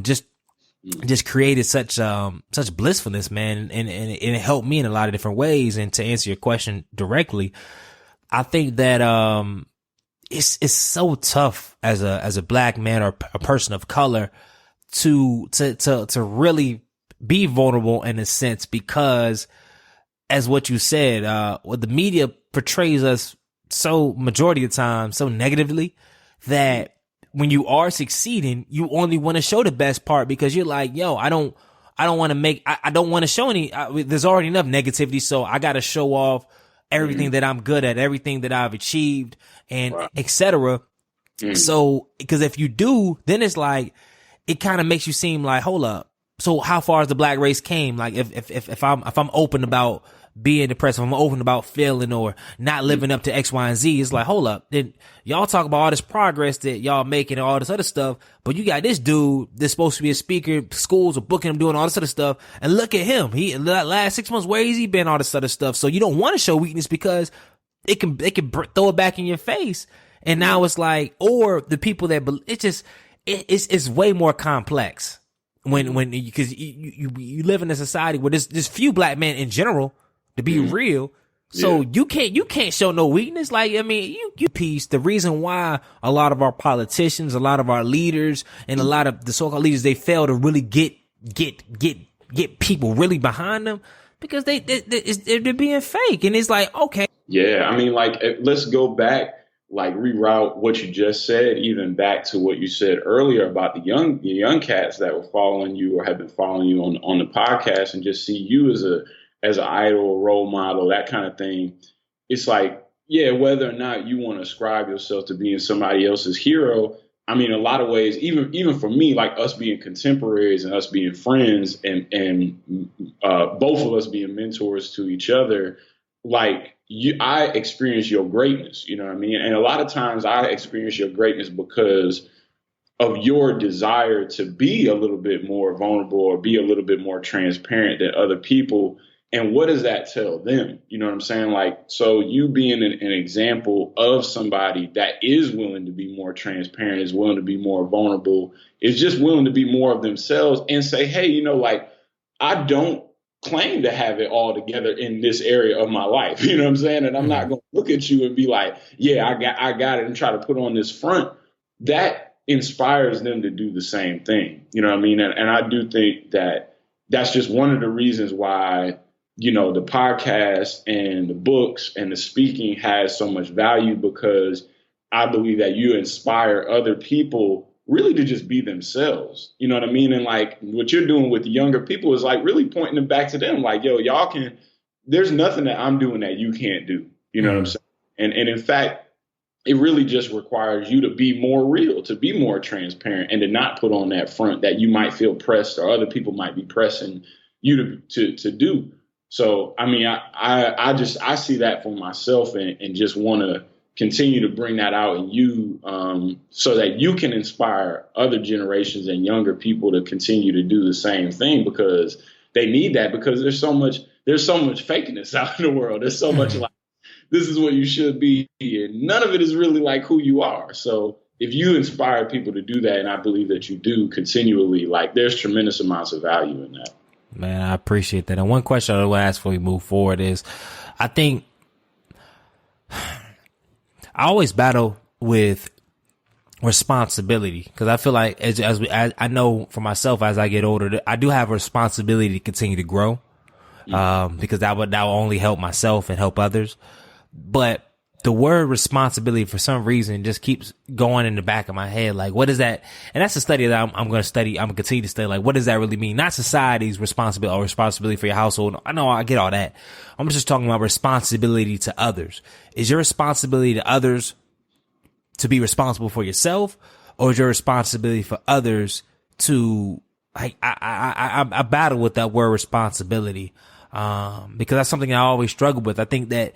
Just created such blissfulness, man, and it helped me in a lot of different ways. And to answer your question directly, I think that it's so tough as a Black man or a person of color to really be vulnerable in a sense, because as what you said, the media portrays us so majority of the time so negatively that when you are succeeding, you only want to show the best part because you're like, yo, I don't want to show any, there's already enough negativity. So I got to show off everything that I'm good at, everything that I've achieved, and Right. etc. So, because if you do, then it's like, it kind of makes you seem like, hold up. So how far has the black race came? Like if I'm open about being depressed, if I'm open about failing or not living up to X, Y, and Z, it's like, hold up. Then y'all talk about all this progress that y'all making and all this other stuff, but you got this dude that's supposed to be a speaker, schools are booking him, doing all this other stuff, and look at him. He last 6 months, where has he been? All this other stuff. So you don't want to show weakness because it can throw it back in your face. And now it's like, or the people that it's way more complex because you live in a society where there's few black men in general, to be real. So you can't show no weakness. Like, I mean, you piece the reason why a lot of our politicians, a lot of our leaders, and a lot of the so-called leaders, they fail to really get people really behind them because they're being fake. And it's like, okay. Yeah. I mean, like, let's go back, like reroute what you just said, even back to what you said earlier about the young cats that were following you or have been following you on the podcast and just see you as an idol, role model, that kind of thing. It's like, yeah, whether or not you want to ascribe yourself to being somebody else's hero, I mean, a lot of ways, even for me, like us being contemporaries and us being friends and both of us being mentors to each other, like I experience your greatness, you know what I mean? And a lot of times I experience your greatness because of your desire to be a little bit more vulnerable or be a little bit more transparent than other people. And what does that tell them? You know what I'm saying? Like, so you being an example of somebody that is willing to be more transparent, is willing to be more vulnerable, is just willing to be more of themselves and say, hey, you know, like, I don't claim to have it all together in this area of my life. You know what I'm saying? And I'm not going to look at you and be like, yeah, I got it, and try to put on this front. That inspires them to do the same thing. You know what I mean? And I do think that that's just one of the reasons why, you know, the podcast and the books and the speaking has so much value, because I believe that you inspire other people really to just be themselves. You know what I mean? And like what you're doing with the younger people is like really pointing them back to them. Like, yo, y'all there's nothing that I'm doing that you can't do. You know what I'm saying? And in fact, it really just requires you to be more real, to be more transparent, and to not put on that front that you might feel pressed or other people might be pressing you to do. So, I mean, I see that for myself and just want to continue to bring that out in you, so that you can inspire other generations and younger people to continue to do the same thing, because they need that, because there's so much fakeness out in the world. There's so much like, this is what you should be, and none of it is really like who you are. So if you inspire people to do that, and I believe that you do continually, like there's tremendous amounts of value in that. Man, I appreciate that. And one question I will ask before we move forward is, I think I always battle with responsibility, because I feel like as I know for myself, as I get older, I do have a responsibility to continue to grow, because that will only help myself and help others. But the word responsibility, for some reason, just keeps going in the back of my head. Like, what is that? And that's a study that I'm going to study. I'm going to continue to study. Like, what does that really mean? Not society's responsibility or responsibility for your household. I know, I get all that. I'm just talking about responsibility to others. Is your responsibility to others to be responsible for yourself, or is your responsibility for others to, like, I battle with that word responsibility, because that's something I always struggle with. I think that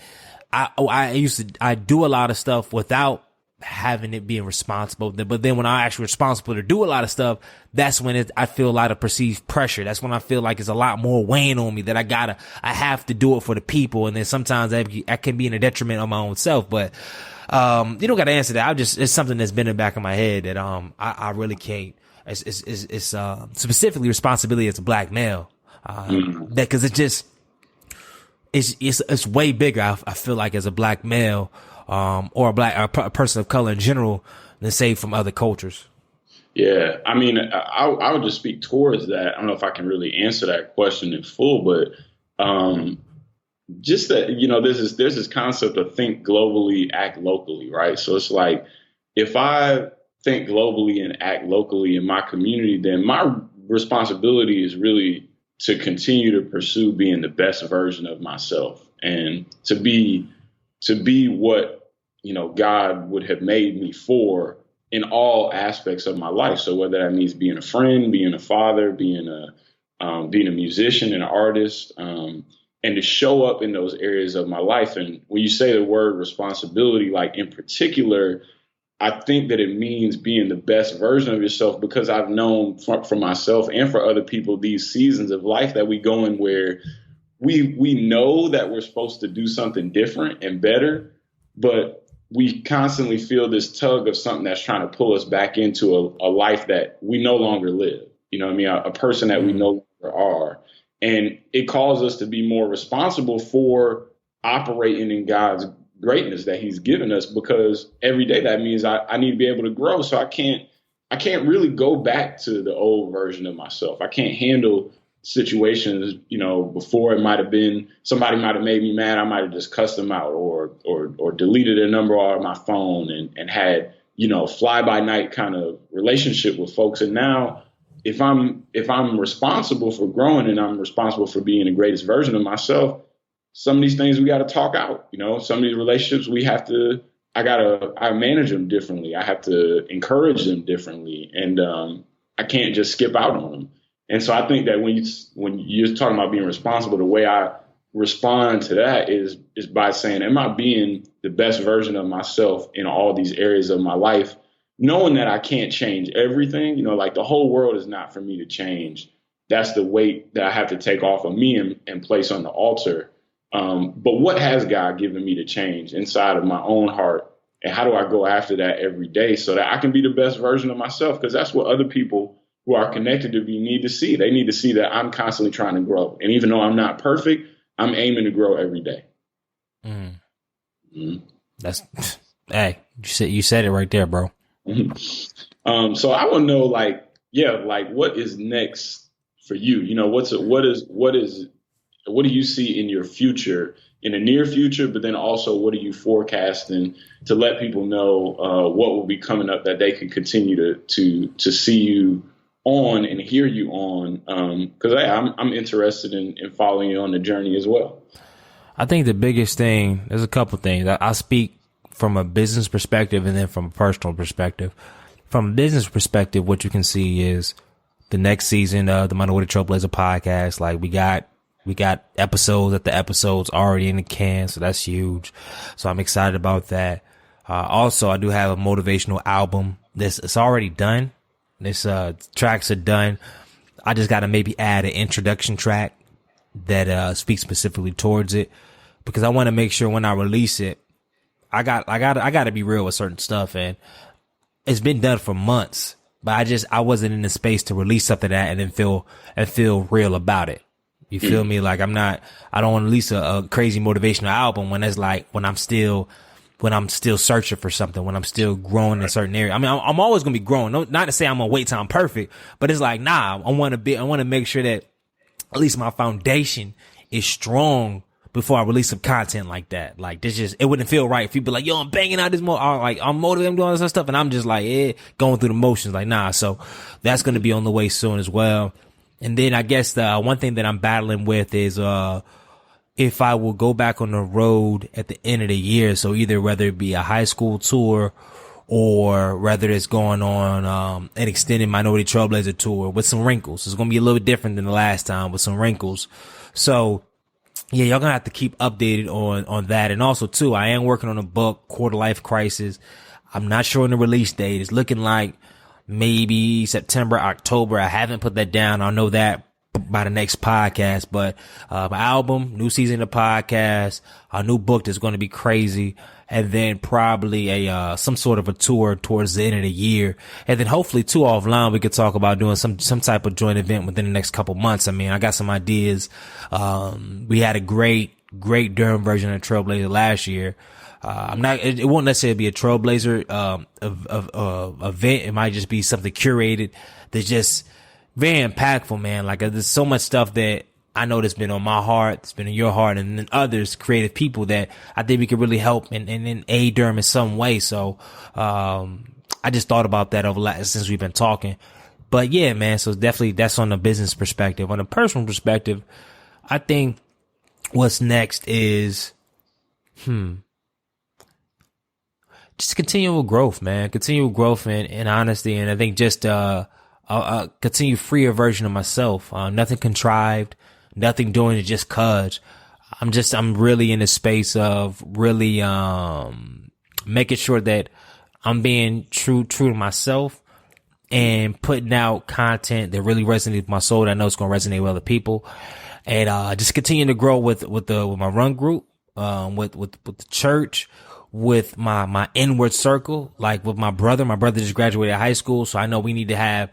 I do a lot of stuff without having it being responsible. But then when I'm actually responsible to do a lot of stuff, that's when I feel a lot of perceived pressure. That's when I feel like it's a lot more weighing on me that I have to do it for the people. And then sometimes I can be in a detriment of my own self. But, you don't got to answer that. It's something that's been in the back of my head that, I really can't. It's specifically responsibility as a black male. That, cause it just, it's way bigger. I feel like as a black male, or a person of color in general, than say from other cultures. Yeah. I mean, I would just speak towards that. I don't know if I can really answer that question in full, but, just that, you know, there's this concept of think globally, act locally, right? So it's like, if I think globally and act locally in my community, then my responsibility is really to continue to pursue being the best version of myself and to be what, God would have made me for in all aspects of my life. So whether that means being a friend, being a father, being a musician, an artist, and to show up in those areas of my life. And when you say the word responsibility, like in particular, I think that it means being the best version of yourself, because I've known for myself and for other people these seasons of life that we go in where we know that we're supposed to do something different and better, but we constantly feel this tug of something that's trying to pull us back into a life that we no longer live. You know what I mean? A person that we no longer are. And it calls us to be more responsible for operating in God's greatness that he's given us, because every day that means I need to be able to grow. So I can't really go back to the old version of myself. I can't handle situations, before it might have been somebody might have made me mad. I might have just cussed them out or deleted a number off my phone and had, fly by night kind of relationship with folks. And now if I'm responsible for growing and I'm responsible for being the greatest version of myself, some of these things we got to talk out. Some of these relationships I manage them differently. I have to encourage them differently, and I can't just skip out on them. And so I think that when you're talking about being responsible, the way I respond to that is by saying, am I being the best version of myself in all these areas of my life, knowing that I can't change everything, like the whole world is not for me to change. That's the weight that I have to take off of me and place on the altar. But what has God given me to change inside of my own heart? And how do I go after that every day so that I can be the best version of myself? Because that's what other people who are connected to me need to see. They need to see that I'm constantly trying to grow. And even though I'm not perfect, I'm aiming to grow every day. That's, hey, you said it right there, bro. So I want to know, what is next for you? What do you see in your future, in the near future, but then also what are you forecasting to let people know what will be coming up that they can continue to see you on and hear you on? Because I'm interested in following you on the journey as well. I think the biggest thing, there's a couple things. I speak from a business perspective and then from a personal perspective. From a business perspective, what you can see is the next season of the Minority Trailblazer Podcast. Like we got episodes at the episodes already in the can, so that's huge. So I'm excited about that. Also, I do have a motivational album. It's already done. This tracks are done. I just got to maybe add an introduction track that speaks specifically towards it, because I want to make sure when I release it, I got to be real with certain stuff, and it's been done for months, but I wasn't in the space to release something like that and then feel real about it. You feel me? Like I don't want to release a crazy motivational album when I'm still searching for something, when I'm still growing in a certain area. I mean, I'm always going to be growing. Not to say I'm going to wait till I'm perfect, but it's like, nah, I want to make sure that at least my foundation is strong before I release some content like that. Like this it wouldn't feel right if people be like, yo, I'm banging out this more, I'm motivated, I'm doing all this stuff. And I'm just like, going through the motions. Like, nah. So that's going to be on the way soon as well. And then I guess the one thing that I'm battling with is, if I will go back on the road at the end of the year. So either whether it be a high school tour or whether it's going on, an extended Minority Trailblazer tour with some wrinkles. It's going to be a little bit different than the last time with some wrinkles. So yeah, y'all gonna have to keep updated on that. And also too, I am working on a book, Quarter Life Crisis. I'm not sure on the release date. It's looking like maybe September, October. I haven't put that down. I'll know that by the next podcast, but my album, new season of podcast, a new book that's going to be crazy, and then probably some sort of a tour towards the end of the year, and then hopefully too offline we could talk about doing some type of joint event within the next couple months. I mean, I got some ideas. We had a great Durham version of Trailblazer last year. It won't necessarily be a Trailblazer event. It might just be something curated that's just very impactful, man. Like there's so much stuff that I know that's been on my heart, it's been in your heart, and then others, creative people that I think we could really help and aid Durham in some way. So, I just thought about that since we've been talking. But yeah, man, so definitely that's on the business perspective. On the personal perspective, I think what's next is, just continual growth, man. Continual growth and honesty. And I think just, a continue freer version of myself. Nothing contrived, nothing doing it just cause. I'm really in the space of really, making sure that I'm being true to myself and putting out content that really resonates with my soul, that I know it's going to resonate with other people. And, just continue to grow with my run group, with the church, with my inward circle, like with my brother. My brother just graduated high school, so I know we need to have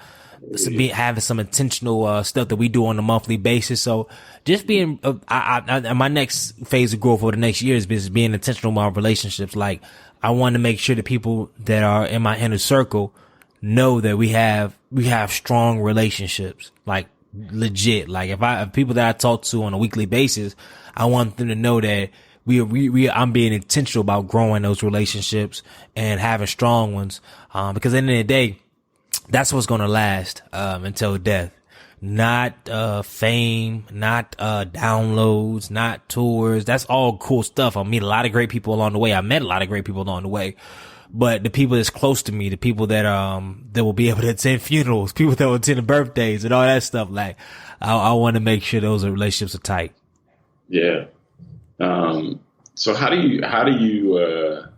having some intentional stuff that we do on a monthly basis. So just being, my next phase of growth for the next year is being intentional with my relationships. Like, I want to make sure that people that are in my inner circle know that we have strong relationships, like legit. Like if people that I talk to on a weekly basis, I want them to know that I'm being intentional about growing those relationships and having strong ones. Because at the end of the day, that's what's going to last, until death. Not, fame, not, downloads, not tours. That's all cool stuff. I meet a lot of great people along the way. I met a lot of great people along the way. But the people that's close to me, the people that will be able to attend funerals, people that will attend birthdays and all that stuff, like, I want to make sure those relationships are tight. Yeah. So how do you, I'm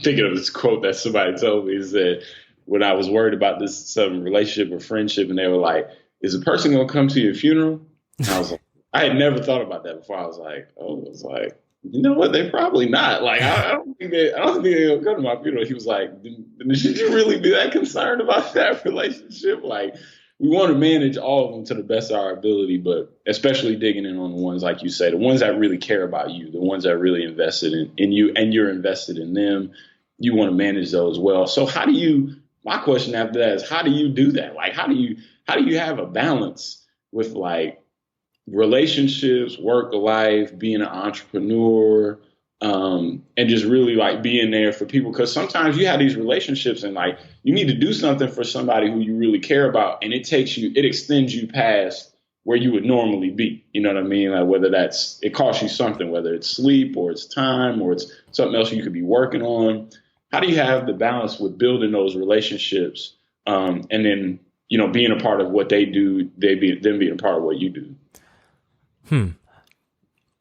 thinking of this quote that somebody told me, is that when I was worried about some relationship or friendship, and they were like, is a person going to come to your funeral? And I was like, I had never thought about that before. I was like, you know what? They're probably not. Like, I don't think they're going to come to my funeral. He was like, should you really be that concerned about that relationship? Like, we want to manage all of them to the best of our ability, but especially digging in on the ones, like you say, the ones that really care about you, the ones that really invested in you, and you're invested in them. You want to manage those well. So my question after that is, how do you do that? Like, how do you have a balance with like relationships, work life, being an entrepreneur, and just really like being there for people? Because sometimes you have these relationships and like you need to do something for somebody who you really care about, and it extends you past where you would normally be. You know what I mean? Like whether it costs you something, whether it's sleep or it's time or it's something else you could be working on. How do you have the balance with building those relationships, and then, you know, being a part of what they do, them being a part of what you do?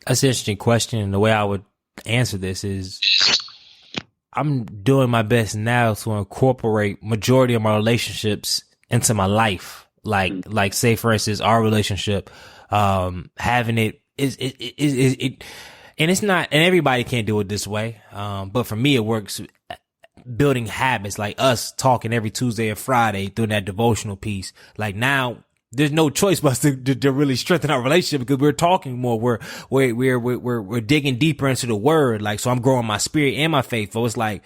That's an interesting question. And the way I would answer this is I'm doing my best now to incorporate majority of my relationships into my life. Like say for instance, our relationship, having it is, and it's not, and everybody can't do it this way. But for me, it works. Building habits, like us talking every Tuesday and Friday through that devotional piece. Like now, there's no choice but to really strengthen our relationship because we're talking more. We're digging deeper into the word. Like, so I'm growing my spirit and my faith. So it's like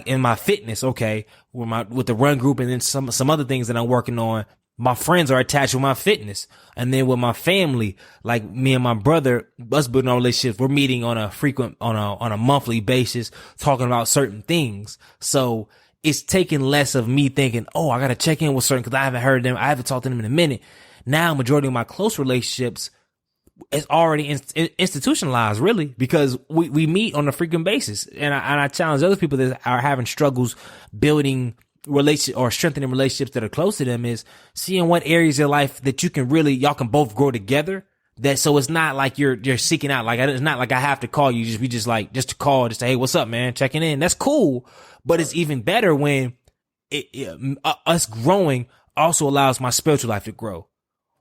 in my fitness, okay, with the run group and then some other things that I'm working on. My friends are attached with my fitness. And then with my family, like me and my brother, us building our relationships, we're meeting on a monthly basis, talking about certain things. So it's taking less of me thinking, oh, I got to check in with certain, cause I haven't heard them. I haven't talked to them in a minute. Now, majority of my close relationships is already institutionalized, really, because we meet on a frequent basis. And I challenge other people that are having struggles building or strengthening relationships that are close to them, is seeing what areas of life that y'all can both grow together. That, so it's not like you're seeking out, like it's not like I have to call you, just to call, just say, hey, what's up, man? Checking in. That's cool. But it's even better when us growing also allows my spiritual life to grow.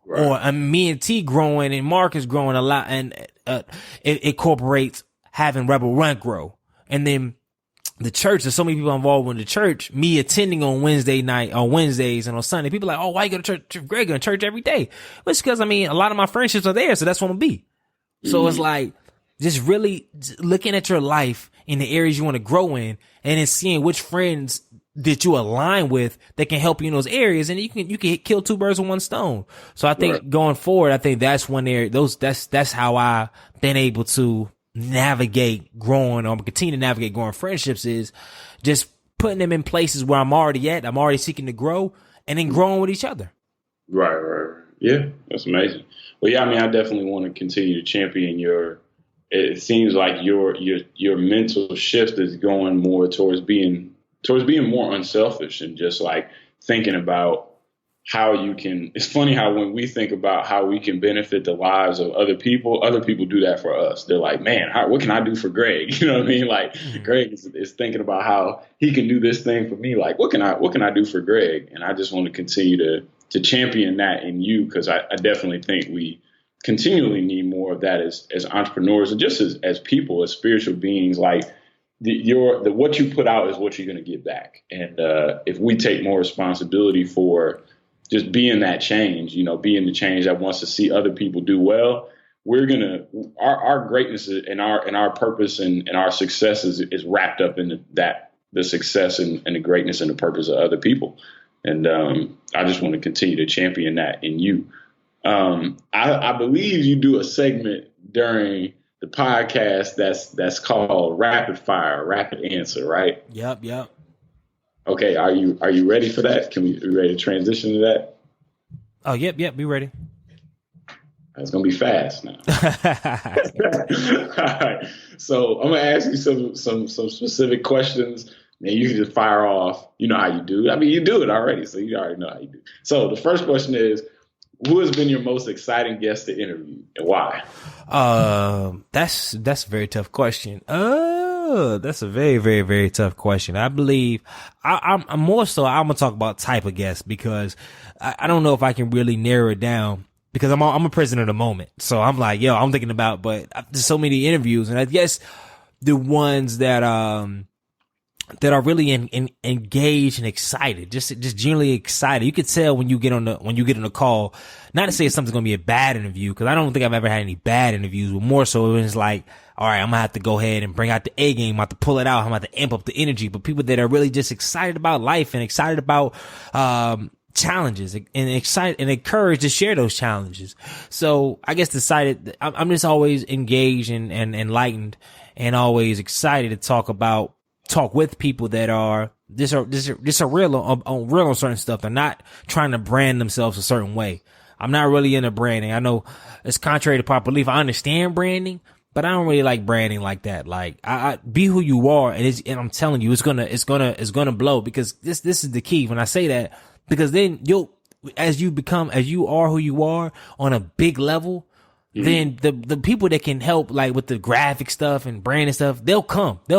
Right. Or me and T growing and Mark is growing a lot, and it incorporates having Rebel Run grow. And then the church, there's so many people involved in the church, me attending on Wednesdays and on Sunday. People are like, oh, why you go to church? Greg, go to church every day. Well, it's because, a lot of my friendships are there, so that's what I'm gonna be. So it's like, just really looking at your life in the areas you want to grow in, and then seeing which friends that you align with that can help you in those areas, and you can kill two birds with one stone. So I think going forward, I think that's one area, that's how I've been able to navigate growing, or continue to navigate growing friendships, is just putting them in places where I'm already at. I'm already seeking to grow, and then growing with each other. Right. Yeah, that's amazing. Well, yeah, I mean, I definitely want to continue to champion it seems like your mental shift is going more towards being more unselfish and just like thinking about how you can. It's funny how when we think about how we can benefit the lives of other people do that for us. They're like, man, what can I do for Greg? You know what I mean? Like Greg is thinking about how he can do this thing for me. Like, what can I do for Greg? And I just want to continue to champion that in you, because I definitely think we continually need more of that as entrepreneurs and just as people, as spiritual beings. Like what you put out is what you're going to get back. And if we take more responsibility for just being that change, being the change that wants to see other people do well, our greatness and our purpose and our success is wrapped up in the success and the greatness and the purpose of other people. And I just want to continue to champion that in you. I believe you do a segment during the podcast that's called Rapid Fire, Rapid Answer, right? Yep. Okay, are you ready for that? Are we ready to transition to that? Oh, yep, be ready. It's gonna be fast now. All right. So I'm gonna ask you some specific questions, and you can just fire off. You know how you do. I mean, you do it already, so you already know how you do. So the first question is, who has been your most exciting guest to interview, and why? That's a very tough question. That's a very, very, very tough question. I believe I'm more so, I'm gonna talk about type of guest, because I don't know if I can really narrow it down, because I'm a prisoner of the moment. So I'm like, I'm thinking about, but there's so many interviews, and I guess the ones that are really engaged and excited, just genuinely excited. You could tell when you get on the call. Not to say it's something's gonna be a bad interview, because I don't think I've ever had any bad interviews, but more so it was like, all right, I'm gonna have to go ahead and bring out the A game. I'm about to pull it out. I'm about to amp up the energy. But people that are really just excited about life and excited about challenges and excited and encouraged to share those challenges. So I guess I'm just always engaged and enlightened and always excited to talk with people that are real on certain stuff. They're not trying to brand themselves a certain way. I'm not really into branding. I know it's contrary to popular belief. I understand branding, but I don't really like branding like that. Like, I be who you are, and I'm telling you, it's gonna blow, because this is the key when I say that, because then as you are who you are on a big level, then the people that can help, like with the graphic stuff and branding stuff, they'll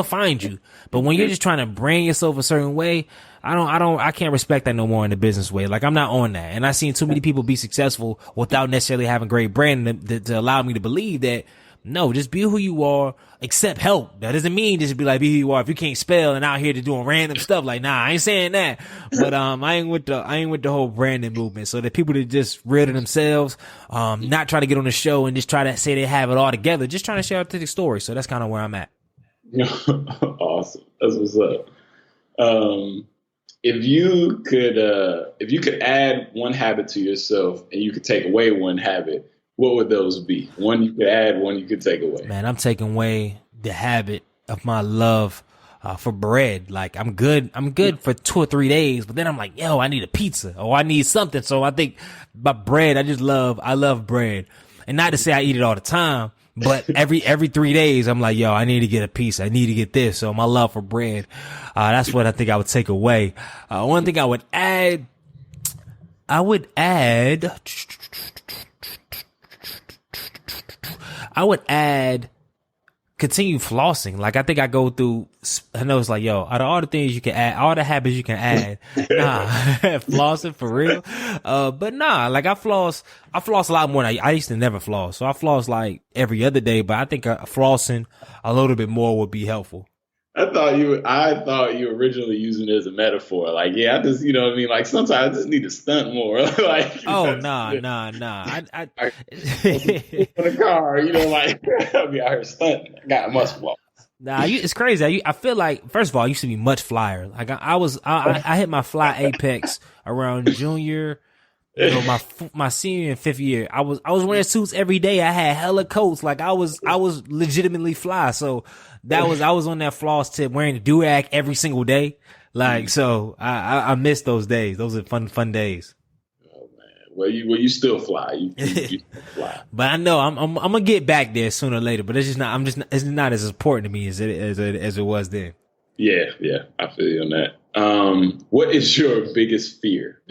find you. But when you're just trying to brand yourself a certain way, I can't respect that no more in the business way. Like, I'm not on that. And I've seen too many people be successful without necessarily having great branding to allow me to believe that, no, just be who you are, accept help. That doesn't mean just be like, be who you are. If you can't spell and out here to doing random stuff, like, nah, I ain't saying that. But, I ain't with the whole branding movement. So the people that just real to themselves, not try to get on the show and just try to say they have it all together, just trying to share authentic stories. So that's kind of where I'm at. Awesome. That's what's up. If you could add one habit to yourself and you could take away one habit, what would those be? One you could add, one you could take away. Man, I'm taking away the habit of my love for bread. Like, I'm good for 2 or 3 days, but then I'm like, I need a pizza or I need something. So I think about bread. I love bread. And not to say I eat it all the time, but every 3 days I'm like, I need to get a piece. I need to get this. So my love for bread, that's what I think I would take away. One thing I would add, continue flossing. Like, I think I go through, I know it's like, out of all the things you can add, all the habits you can add, flossing for real. But like I floss a lot more than I used to never floss. So I floss like every other day, but I think flossing a little bit more would be helpful. I thought you were originally using it as a metaphor. Like, I just, you know what I mean? Like, sometimes I just need to stunt more. Like, nah. I in the car, like, I'll be out here stunting. I got a muscle ball. Nah, it's crazy. I feel like, first of all, I used to be much flyer. Like, I hit my fly apex around junior, my senior and fifth year. I was wearing suits every day. I had hella coats. Like, I was legitimately fly. So I was on that floss tip, wearing the do-rag every single day. Like, so I miss those days. Those are fun days. Oh man, well you still fly. You still fly. But I know I'm gonna get back there sooner or later. But it's it's not as important to me as it was then. Yeah, I feel you on that. What is your biggest fear?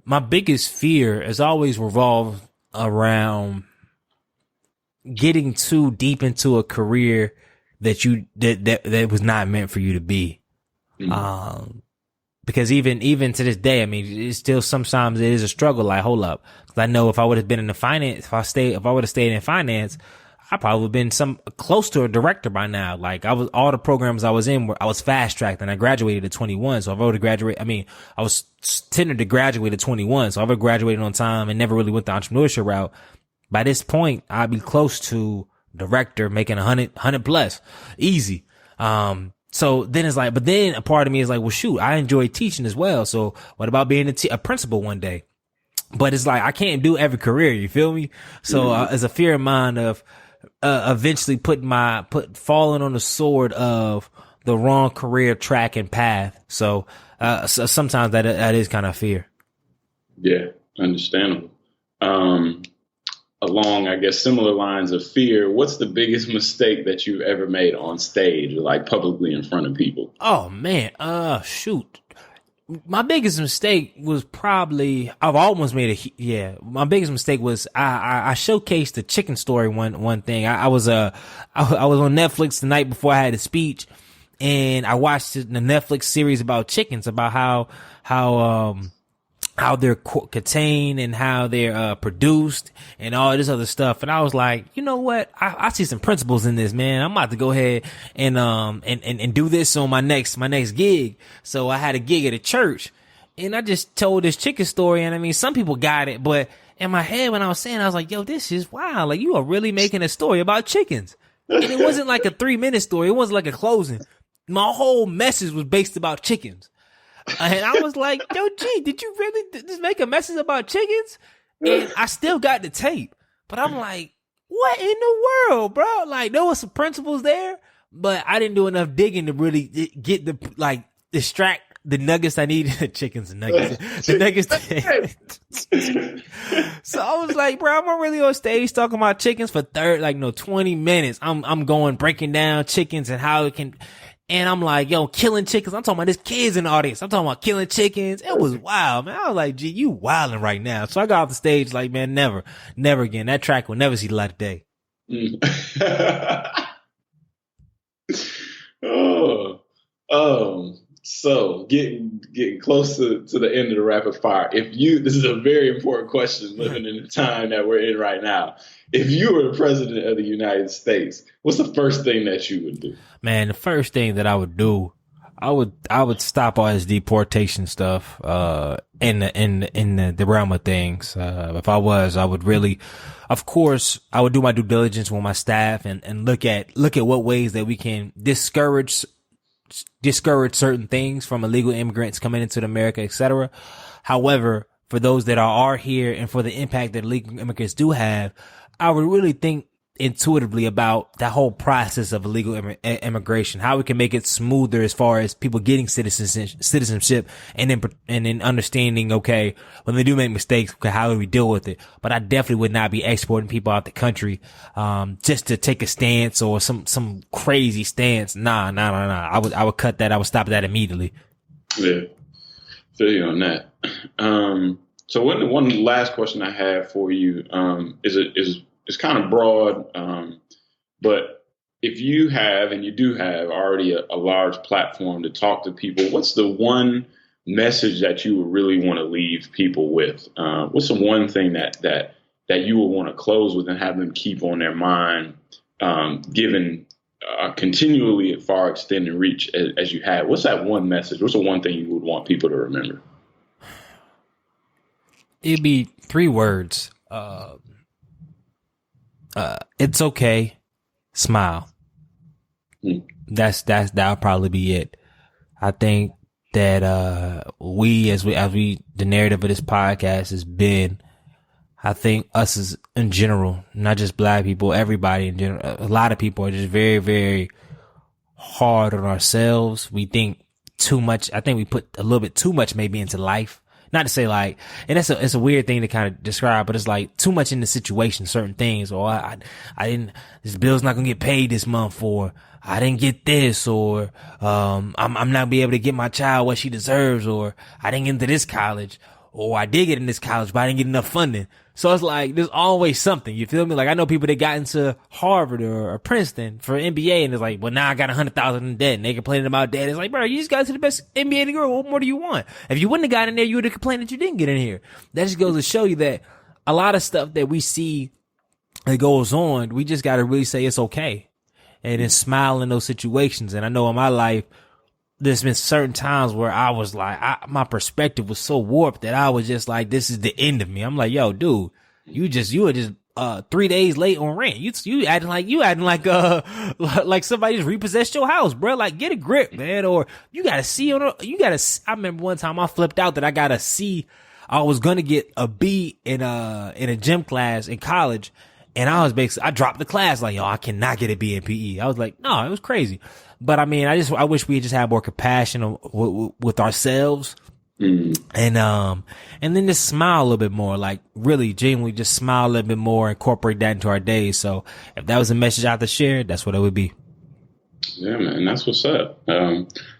My biggest fear has always revolved around getting too deep into a career that was not meant for you to be. Mm-hmm. Because even to this day, I mean, it's still sometimes it is a struggle. Like, hold up, because I know if I would have been in the finance, if I would have stayed in finance, I probably would have been close to a director by now. Like, all the programs I was in I was fast tracked and I graduated at 21. So if I would have graduated, I was tendered to graduate at 21. So if I graduated on time and never really went the entrepreneurship route, by this point, I'd be close to director, making 100 plus easy. So then it's like, but then a part of me is like, well, shoot, I enjoy teaching as well. So what about being a principal one day? But it's like, I can't do every career. You feel me? So as a fear of mine of, eventually falling on the sword of the wrong career track and path. So sometimes that is kind of fear. Yeah, understandable. Along, I guess, similar lines of fear, what's the biggest mistake that you've ever made on stage or like publicly in front of people? Oh man, shoot. My biggest mistake was probably, I've almost made my biggest mistake was I showcased the chicken story one thing. I was on Netflix the night before I had a speech, and I watched the Netflix series about chickens, about how they're contained and how they're produced and all this other stuff. And I was like, you know what? I see some principles in this, man. I'm about to go ahead and do this on my next gig. So I had a gig at a church and I just told this chicken story. And I mean, some people got it, but in my head when I was saying, I was like, yo, this is wild. Like, you are really making a story about chickens. And it wasn't like a 3-minute story. It wasn't like a closing. My whole message was based about chickens. And I was like, yo, G, did you really just make a message about chickens? And I still got the tape. But I'm like, what in the world, bro? Like, there was some principles there, but I didn't do enough digging to really get distract the nuggets I needed. Chickens and nuggets. The nuggets. So I was like, bro, I'm really on stage talking about chickens for 20 minutes. I'm going breaking down chickens and how it can. And I'm like, yo, killing chickens. I'm talking about there's kids in the audience. I'm talking about killing chickens. It was wild, man. I was like, gee, you wilding right now. So I got off the stage like, man, never again. That track will never see the light of day. So getting close to the end of the rapid fire. This is a very important question living in the time that we're in right now. If you were the president of the United States, what's the first thing that you would do? Man, the first thing that I would do, I would stop all this deportation stuff, in the realm of things. If I would really, of course, I would do my due diligence with my staff and look at what ways that we can discourage certain things from illegal immigrants coming into America, etc. However, for those that are here and for the impact that illegal immigrants do have, I would really think intuitively about that whole process of illegal immigration, how we can make it smoother as far as people getting citizenship and then understanding, okay, when they do make mistakes, okay, how do we deal with it? But I definitely would not be exporting people out the country, just to take a stance or some crazy stance. Nah. I would cut that. I would stop that immediately. Yeah. Feel you on that. So one last question I have for you, is kind of broad, but if you have, and you do have already a large platform to talk to people, what's the one message that you would really want to leave people with? What's the one thing that you would want to close with and have them keep on their mind, given continually at far extended reach as you have? What's that one message? What's the one thing you would want people to remember? It'd be 3 words. It's okay. Smile. That'll probably be it. I think that, the narrative of this podcast has been, I think us as in general, not just black people, everybody in general, a lot of people are just very, very hard on ourselves. We think too much. I think we put a little bit too much maybe into life. Not to say like, and it's a weird thing to kind of describe, but it's like too much in the situation, certain things, or I didn't, this bill's not gonna get paid this month, or I didn't get this, or, I'm not gonna be able to get my child what she deserves, or I didn't get into this college, or I did get in this college, but I didn't get enough funding. So it's like, there's always something, you feel me? Like I know people that got into Harvard or Princeton for MBA, and it's like, well, now I got 100,000 in debt, and they complaining about debt. It's like, bro, you just got to the best MBA in the world. What more do you want? If you wouldn't have got in there, you would have complained that you didn't get in here. That just goes to show you that a lot of stuff that we see that goes on, we just got to really say it's okay. And then smile in those situations. And I know in my life, there's been certain times where I was like, my perspective was so warped that I was just like, this is the end of me. I'm like, yo, dude, you were just 3 days late on rent. You acting like somebody just repossessed your house, bro. Like, get a grip, man. Or you got a C on I remember one time I flipped out that I got a C. I was going to get a B in a gym class in college. And I dropped the class like, yo, I cannot get a B in PE. I was like, no, it was crazy. But I mean, I wish we just had more compassion with ourselves. And then just smile a little bit more, like really genuinely just smile a little bit more, incorporate that into our days. So if that was a message I had to share, that's what it would be. Yeah, man, that's what's up.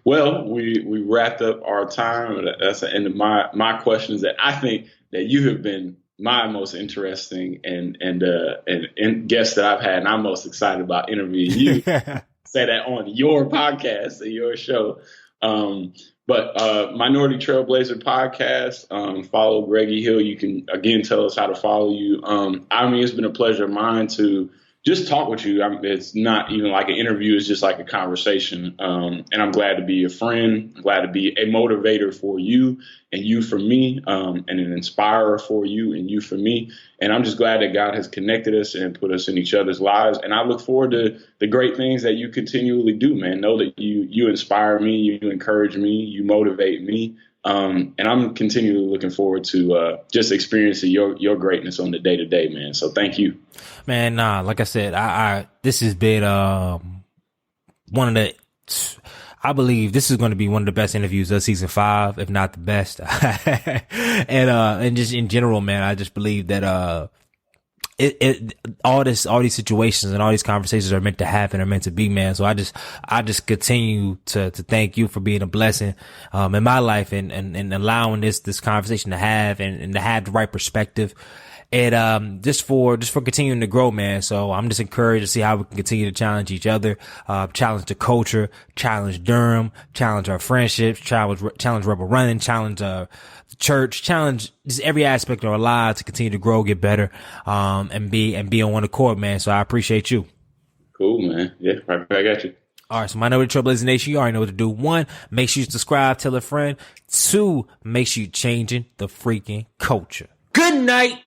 Well, we wrapped up our time. That's the end of my questions that I think that you have been my most interesting and guest that I've had, and I'm most excited about interviewing you. Say that on your podcast and your show. But Minority Trailblazer Podcast, follow Greggy Hill. You can, again, tell us how to follow you. I mean, it's been a pleasure of mine to just talk with you. it's not even like an interview. It's just like a conversation. And I'm glad to be a friend. I'm glad to be a motivator for you and you for me, and an inspirer for you and you for me. And I'm just glad that God has connected us and put us in each other's lives. And I look forward to the great things that you continually do, man. Know that you inspire me, you encourage me, you motivate me. And I'm continually looking forward to just experiencing your greatness on the day to day, man. So thank you, man. Like I said, this has been I believe this is going to be one of the best interviews of season 5, if not the best. And just in general, man, I just believe that all these situations and all these conversations are meant to happen, are meant to be, man. So I just continue to thank you for being a blessing, in my life and allowing this conversation to have and to have the right perspective. And, just for continuing to grow, man. So I'm just encouraged to see how we can continue to challenge each other, challenge the culture, challenge Durham, challenge our friendships, challenge Rebel Running, challenge, the church, challenge just every aspect of our lives to continue to grow, get better, and be on one accord, man. So I appreciate you. Cool, man. Yeah, right back at you. All right, so Minority Trailblazer Nation, you already know what to do. 1, make sure you subscribe, tell a friend. 2, make sure you're changing the freaking culture. Good night.